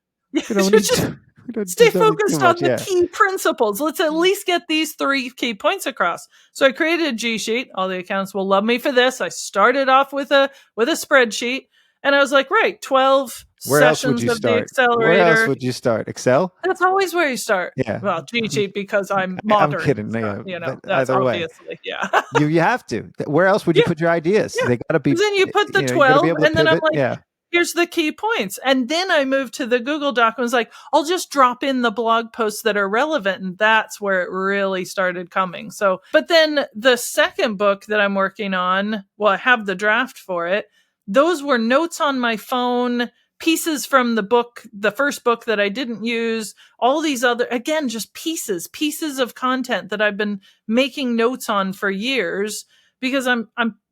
Stay focused on the key principles. Let's at least get these 3 key points across. So I created a G sheet. All the accountants will love me for this. I started off with a spreadsheet, and I was like, 12 sessions of the accelerator. Where else would you start? Excel? That's always where you start. Yeah. Well, G sheet because I'm modern. I'm kidding. That's either obviously, way. You have to. Where else would you put your ideas? They got to be. Then you put the 12, and then I'm like, here's the key points. And then I moved to the Google Doc and was like, I'll just drop in the blog posts that are relevant. And that's where it really started coming. So, but then the second book that I'm working on, I have the draft for it. Those were notes on my phone, pieces from the first book that I didn't use, all these other, again, just pieces of content that I've been making notes on for years because I'm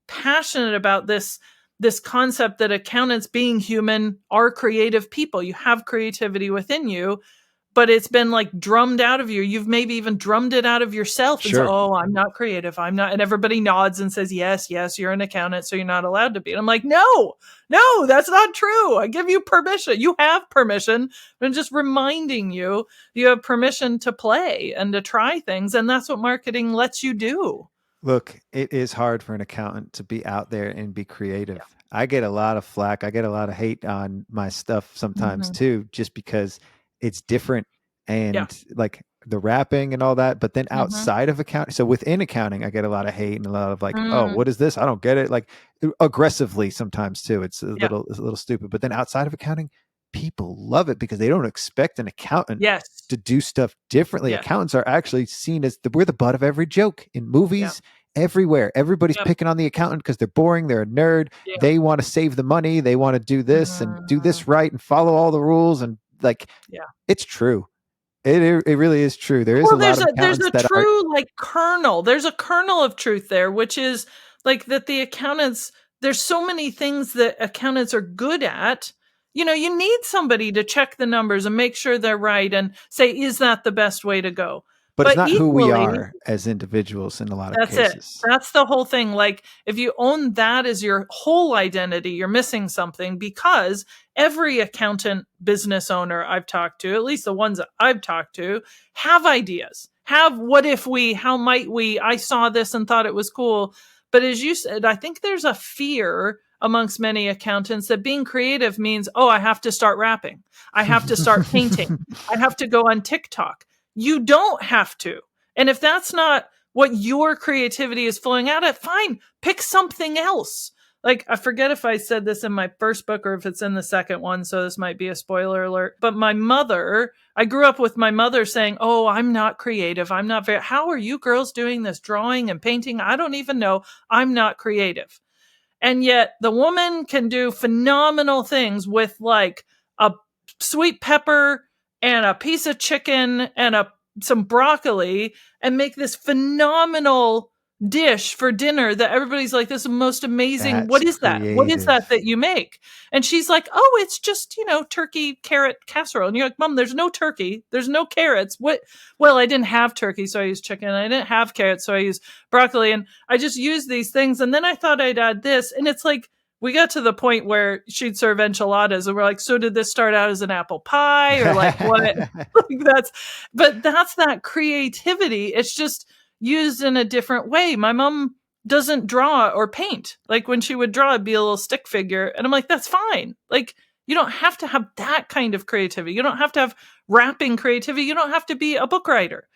passionate about this concept that accountants, being human, are creative people. You have creativity within you, but it's been like drummed out of you. You've maybe even drummed it out of yourself. And Sure. so, oh, I'm not creative. I'm not. And everybody nods and says, yes, you're an accountant, so you're not allowed to be. And I'm like, no, that's not true. I give you permission. You have permission. I'm just reminding you, you have permission to play and to try things. And that's what marketing lets you do. Look, it is hard for an accountant to be out there and be creative. Yeah. I get a lot of flack. I get a lot of hate on my stuff sometimes too, just because it's different and like the wrapping and all that. But then outside of accounting, so within accounting, I get a lot of hate and a lot of like, oh, what is this? I don't get it. Like aggressively sometimes too. It's a little stupid. But then outside of accounting, people love it because they don't expect an accountant to do stuff differently. Accountants are actually seen as we're the butt of every joke in movies, everywhere. Everybody's picking on the accountant because they're boring. They're a nerd. They want to save the money. They want to do this and do this right and follow all the rules. And like, it's true. It really is true. There is a lot of accountants that true like kernel. There's a kernel of truth there, which is like that the accountants, there's so many things that accountants are good at. You know, you need somebody to check the numbers and make sure they're right and say, is that the best way to go? But it's not equally, who we are as individuals in a lot of cases. That's it. That's the whole thing. Like if you own that as your whole identity, you're missing something, because every accountant business owner I've talked to, at least the ones that I've talked to, have ideas. Have what if we, how might we, I saw this and thought it was cool. But as you said, I think there's a fear amongst many accountants that being creative means, oh, I have to start rapping. I have to start painting. I have to go on TikTok. You don't have to. And if that's not what your creativity is flowing out at, fine, pick something else. Like, I forget if I said this in my first book or if it's in the second one, so this might be a spoiler alert. But my mother, I grew up with my mother saying, oh, I'm not creative. I'm not very, how are you girls doing this drawing and painting? I don't even know. I'm not creative. And yet the woman can do phenomenal things with like a sweet pepper and a piece of chicken and some broccoli and make this phenomenal dish for dinner that everybody's like, this is the most amazing. That's what is creative. That? What is that you make? And she's like, oh, it's just, turkey carrot casserole. And you're like, Mom, there's no turkey. There's no carrots. What? Well, I didn't have turkey, so I used chicken. I didn't have carrots, so I used broccoli. And I just used these things. And then I thought I'd add this. And it's like, we got to the point where she'd serve enchiladas and we're like, so did this start out as an apple pie or like what? But that's that creativity. It's just used in a different way. My mom doesn't draw or paint. Like when she would draw, it'd be a little stick figure. And I'm like, that's fine. Like you don't have to have that kind of creativity. You don't have to have rapping creativity. You don't have to be a book writer,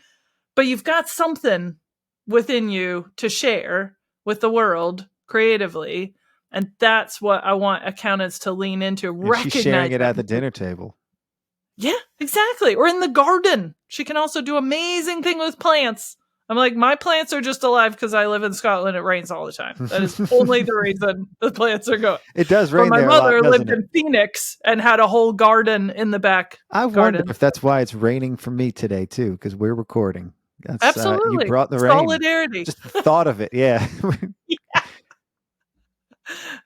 but you've got something within you to share with the world creatively. And that's what I want accountants to lean into. And she's sharing it at the dinner table. Yeah, exactly. Or in the garden. She can also do amazing things with plants. I'm like, my plants are just alive because I live in Scotland. It rains all the time. That is only the reason the plants are going. It does rain there. My mother lived in Phoenix and had a whole garden in the back. I wonder if that's why it's raining for me today too, because we're recording. That's, absolutely. You brought the rain. Solidarity. Just the thought of it. Yeah.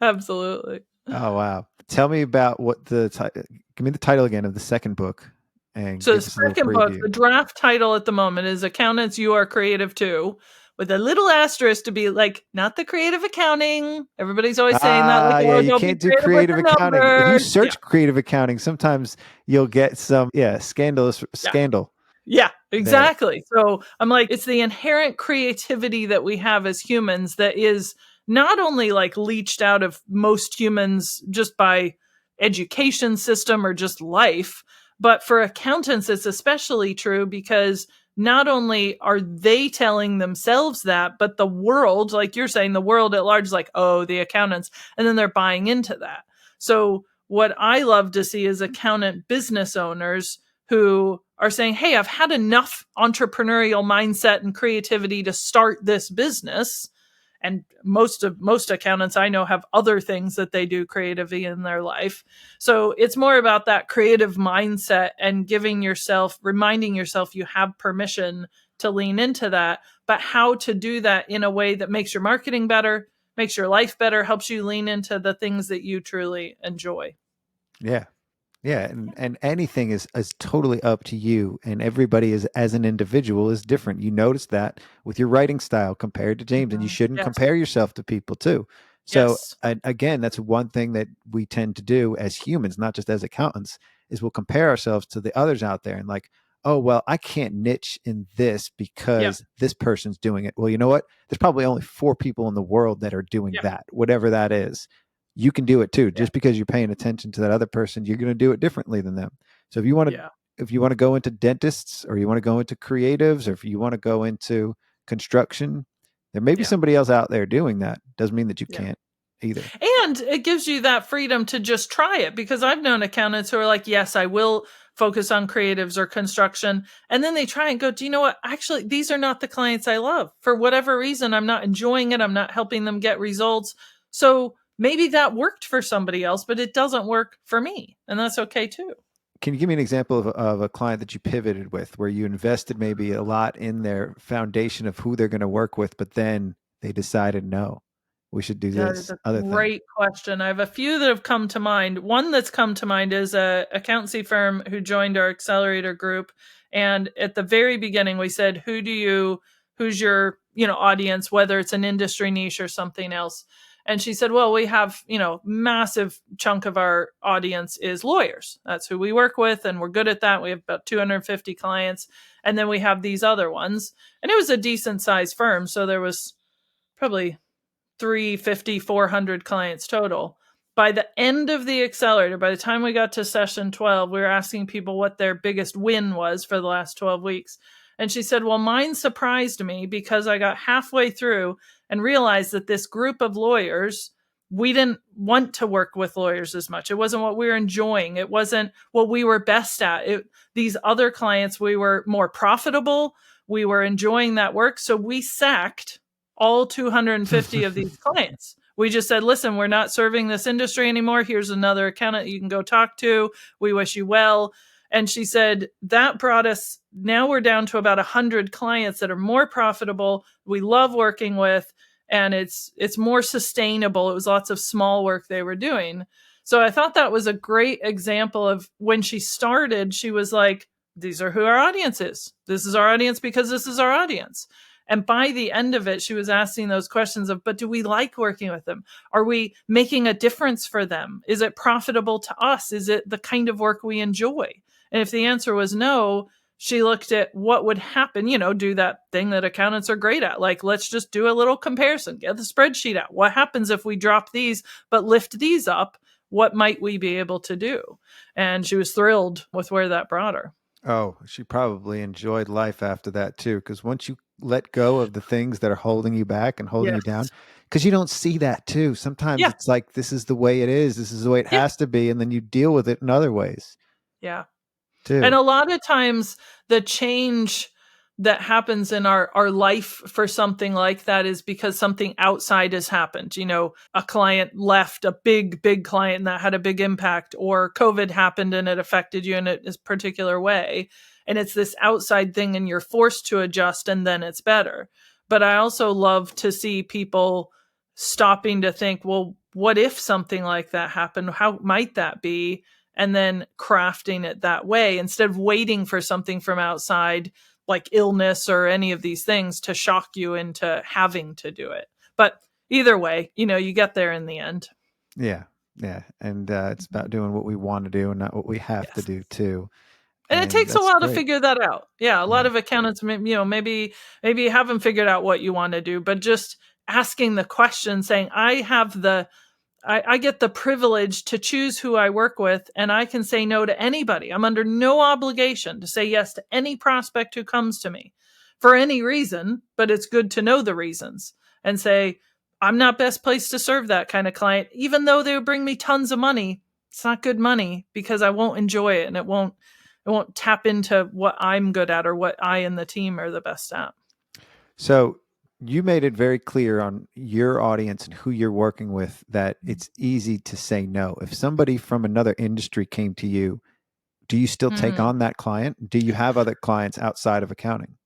Absolutely. Oh, wow. Tell me about what give me the title again of the second book. And so the second book, the draft title at the moment is Accountants, You Are Creative Too, with a little asterisk to be like, not the creative accounting. Everybody's always saying that. Like, yeah, you can't do creative accounting. If you search creative accounting, sometimes you'll get some, scandal. Yeah, exactly. There. So I'm like, it's the inherent creativity that we have as humans that is not only like leached out of most humans just by education system or just life, but for accountants, it's especially true because not only are they telling themselves that, but the world, like you're saying, the world at large is like, oh, the accountants, and then they're buying into that. So what I love to see is accountant business owners who are saying, hey, I've had enough entrepreneurial mindset and creativity to start this business. And most accountants I know have other things that they do creatively in their life. So it's more about that creative mindset and reminding yourself you have permission to lean into that, but how to do that in a way that makes your marketing better, makes your life better, helps you lean into the things that you truly enjoy. Yeah. Yeah, and anything is totally up to you, and everybody is as an individual is different. You notice that with your writing style compared to James, and you Mhm. shouldn't Yes. compare yourself to people too. So Yes. again, that's one thing that we tend to do as humans, not just as accountants, is we'll compare ourselves to the others out there and like, oh well, I can't niche in this Yeah. because this person's doing it. Well, you know what? There's probably only 4 people in the world that are doing Yeah. that, whatever that is. You can do it too. Yeah. Just because you're paying attention to that other person, you're going to do it differently than them. So Yeah. if you want to go into dentists, or you want to go into creatives, or if you want to go into construction, there may be Yeah. somebody else out there doing that. Doesn't mean that you Yeah. can't either. And it gives you that freedom to just try it, because I've known accountants who are like, yes, I will focus on creatives or construction. And then they try and go, do you know what? Actually, these are not the clients I love. For whatever reason, I'm not enjoying it. I'm not helping them get results. So maybe that worked for somebody else, but it doesn't work for me. And that's okay too. Can you give me an example of a client that you pivoted with, where you invested maybe a lot in their foundation of who they're going to work with, but then they decided, no, we should do That is this a other thing? great question. I have a few that have come to mind. One that's come to mind is a accountancy firm who joined our accelerator group. And at the very beginning, we said, who's your, audience, whether it's an industry niche or something else. And she said, well, we have, massive chunk of our audience is lawyers. That's who we work with. And we're good at that. We have about 250 clients. And then we have these other ones. And it was a decent sized firm. So there was probably 350, 400 clients total. By the end of the accelerator, by the time we got to session 12, we were asking people what their biggest win was for the last 12 weeks. And she said, well, mine surprised me because I got halfway through and realized that this group of lawyers, we didn't want to work with lawyers as much. It wasn't what we were enjoying. It wasn't what we were best at. These other clients, we were more profitable. We were enjoying that work. So we sacked all 250 of these clients. We just said, listen, we're not serving this industry anymore. Here's another accountant you can go talk to. We wish you well. And she said, that brought us, now we're down to about 100 clients that are more profitable. We love working with, and it's more sustainable. It was lots of small work they were doing. So I thought that was a great example of when she started, she was like, these are who our audience is. This is our audience because this is our audience. And by the end of it, she was asking those questions of, but do we like working with them? Are we making a difference for them? Is it profitable to us? Is it the kind of work we enjoy? And if the answer was no, she looked at what would happen, do that thing that accountants are great at. Like, let's just do a little comparison, get the spreadsheet out. What happens if we drop these, but lift these up? What might we be able to do? And she was thrilled with where that brought her. Oh, she probably enjoyed life after that too. Because once you let go of the things that are holding you back and holding you down, Yes. because you don't see that too. Sometimes Yeah. it's like, this is the way it is. This is the way it Yeah. has to be. And then you deal with it in other ways Yeah. And too. a lot of times the change that happens in our life for something like that is because something outside has happened. A client left, a big client, and that had a big impact, or COVID happened and it affected you in a particular way. And it's this outside thing and you're forced to adjust, and then it's better. But I also love to see people stopping to think, well, what if something like that happened? How might that be? And then crafting it that way instead of waiting for something from outside, like illness or any of these things, to shock you into having to do it. But either way, you get there in the end. Yeah. Yeah. And it's about doing what we want to do and not what we have to Yes. do too. And it And takes a that's while to great. figure that out. Yeah, a lot Yeah. of accountants, maybe you haven't figured out what you want to do, but just asking the question, saying, I get the privilege to choose who I work with, and I can say no to anybody. I'm under no obligation to say yes to any prospect who comes to me for any reason, but it's good to know the reasons and say, I'm not best placed to serve that kind of client, even though they would bring me tons of money. It's not good money because I won't enjoy it, and it won't tap into what I'm good at or what I and the team are the best at. So you made it very clear on your audience and who you're working with that it's easy to say no. If somebody from another industry came to you, do you still take on that client? Do you have other clients outside of accounting?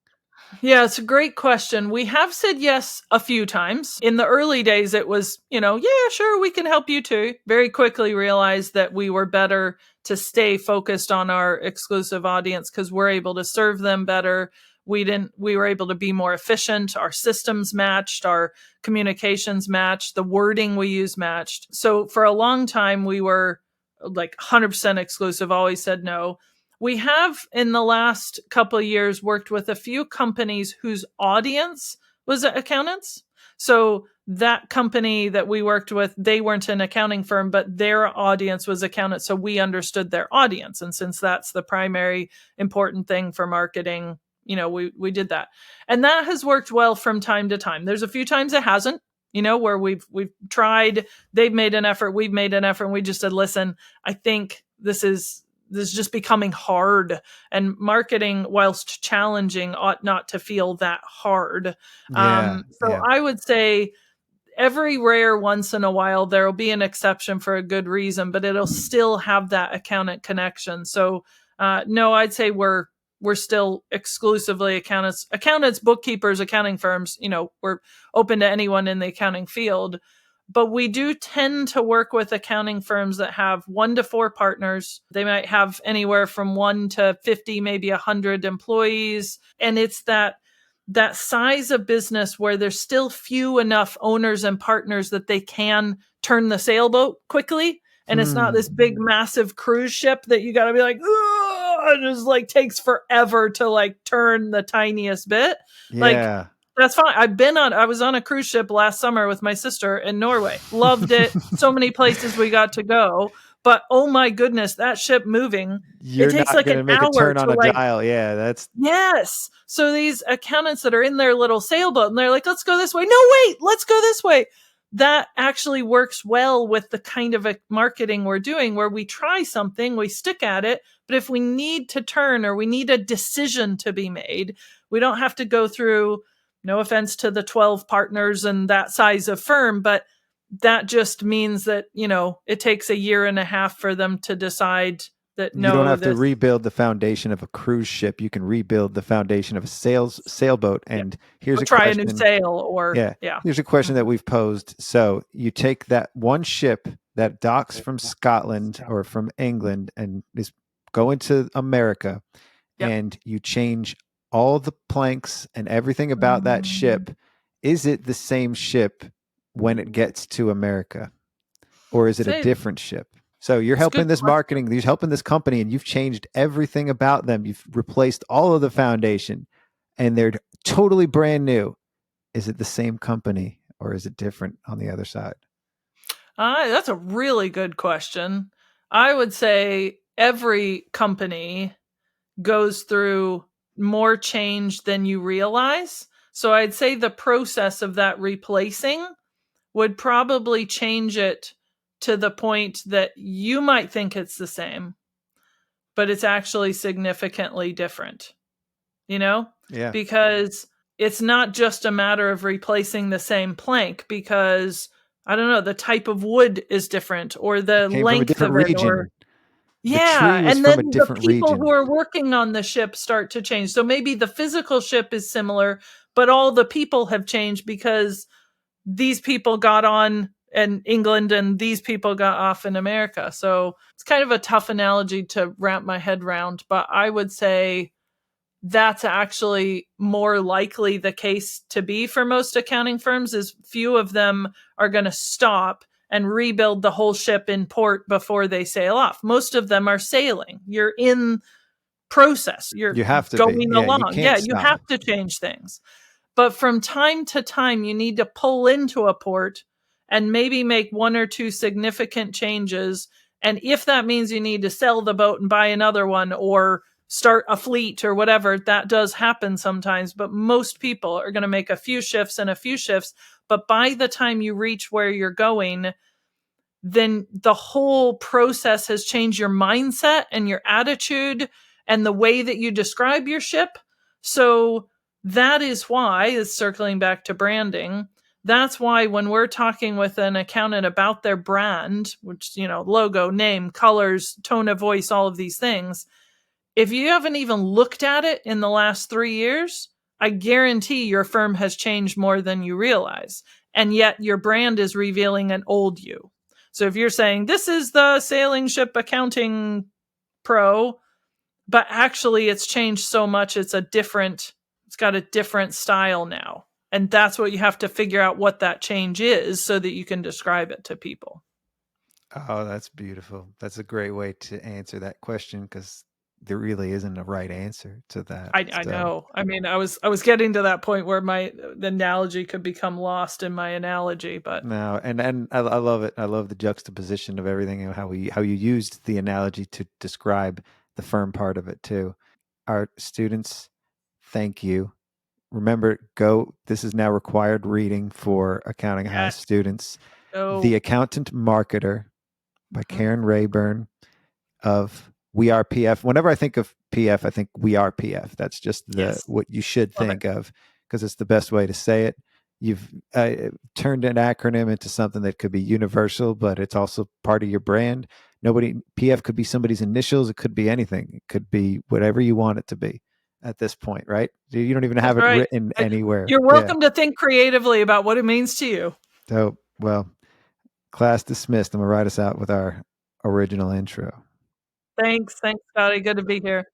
Yeah, it's a great question. We have said yes a few times. In the early days, it was, yeah, sure, we can help you too. Very quickly realized that we were better to stay focused on our exclusive audience because we're able to serve them better. We were able to be more efficient. Our systems matched, our communications matched, the wording we use matched. So for a long time, we were like 100% exclusive, always said no. We have, in the last couple of years, worked with a few companies whose audience was accountants. So that company that we worked with, they weren't an accounting firm, but their audience was accountants. So we understood their audience. And since that's the primary important thing for marketing, we did that. And that has worked well from time to time. There's a few times it hasn't, where we've tried, they've made an effort, we've made an effort, and we just said, listen, I think this is just becoming hard, and marketing, whilst challenging, ought not to feel that hard. Yeah. I would say every rare once in a while, there will be an exception for a good reason, but it'll still have that accountant connection. So no, I'd say we're still exclusively accountants, bookkeepers, accounting firms. We're open to anyone in the accounting field. But we do tend to work with accounting firms that have 1 to 4 partners. They might have anywhere from 1 to 50, maybe 100 employees. And it's that size of business where there's still few enough owners and partners that they can turn the sailboat quickly. And it's not this big, massive cruise ship that you got to be like, it just like takes forever to like turn the tiniest bit. Yeah. Like, that's fine. I was on a cruise ship last summer with my sister in Norway. Loved it. So many places we got to go. But oh my goodness, that ship moving, You're it takes not like going to an make hour a turn on to a dial. Yeah, that's. Yes. So these accountants that are in their little sailboat and they're like, let's go this way. No, wait, let's go this way. That actually works well with the kind of marketing we're doing, where we try something, we stick at it. But if we need to turn or we need a decision to be made, we don't have to go through, no offense to the 12 partners and that size of firm, but that just means that, it takes a year and a half for them to decide that no. You don't have to rebuild the foundation of a cruise ship. You can rebuild the foundation of a sailboat. And here's a try question. a new sail or Here's a question that we've posed. So you take that one ship that docks from Scotland or from England and is going to America, and you change all the planks and everything about that ship. Is it the same ship when it gets to America, or is it a different ship? So you're helping this marketing, you're helping this company, and you've changed everything about them. You've replaced all of the foundation, and they're totally brand new. Is it the same company, or is it different on the other side? That's a really good question. I would say every company goes through more change than you realize. So I'd say the process of that replacing would probably change it to the point that you might think it's the same, but it's actually significantly different, Yeah. Because it's not just a matter of replacing the same plank, because I don't know, the type of wood is different, or the length of it, or and then the people who are working on the ship start to change. So maybe the physical ship is similar, but all the people have changed because these people got on in England and these people got off in America. So it's kind of a tough analogy to wrap my head around, but I would say that's actually more likely the case to be for most accounting firms, is few of them are going to stop and rebuild the whole ship in port before they sail off. Most of them are sailing. You're in process. You have to going along. You have to change things. But from time to time, you need to pull into a port and maybe make 1 or 2 significant changes. And if that means you need to sell the boat and buy another one or start a fleet or whatever, that does happen sometimes. But most people are going to make a few shifts. But by the time you reach where you're going, then the whole process has changed your mindset and your attitude and the way that you describe your ship. So that is why, circling back to branding, that's why when we're talking with an accountant about their brand, which, logo, name, colors, tone of voice, all of these things, if you haven't even looked at it in the last 3 years, I guarantee your firm has changed more than you realize. And yet your brand is revealing an old you. So if you're saying, this is the sailing ship accounting pro, but actually it's changed so much, it's got a different style now. And that's what you have to figure out, what that change is, so that you can describe it to people. Oh, that's beautiful. That's a great way to answer that question, because there really isn't a right answer to that. I know. I mean, I was getting to that point where the analogy could become lost in my analogy, but no, and I love it. I love the juxtaposition of everything and how you used the analogy to describe the firm part of it too. Our students, thank you. Remember, this is now required reading for Accounting High yes. students. So, The Accountant Marketer by Karen Reyburn of We Are PF. Whenever I think of PF, I think We Are PF. That's just what you should think of, because it's the best way to say it. You've turned an acronym into something that could be universal, but it's also part of your brand. PF could be somebody's initials. It could be anything. It could be whatever you want it to be at this point, right? You don't even have it written anywhere. You're welcome to think creatively about what it means to you. So, well, class dismissed. I'm going to write us out with our original intro. Thanks, Scotty. Good to be here.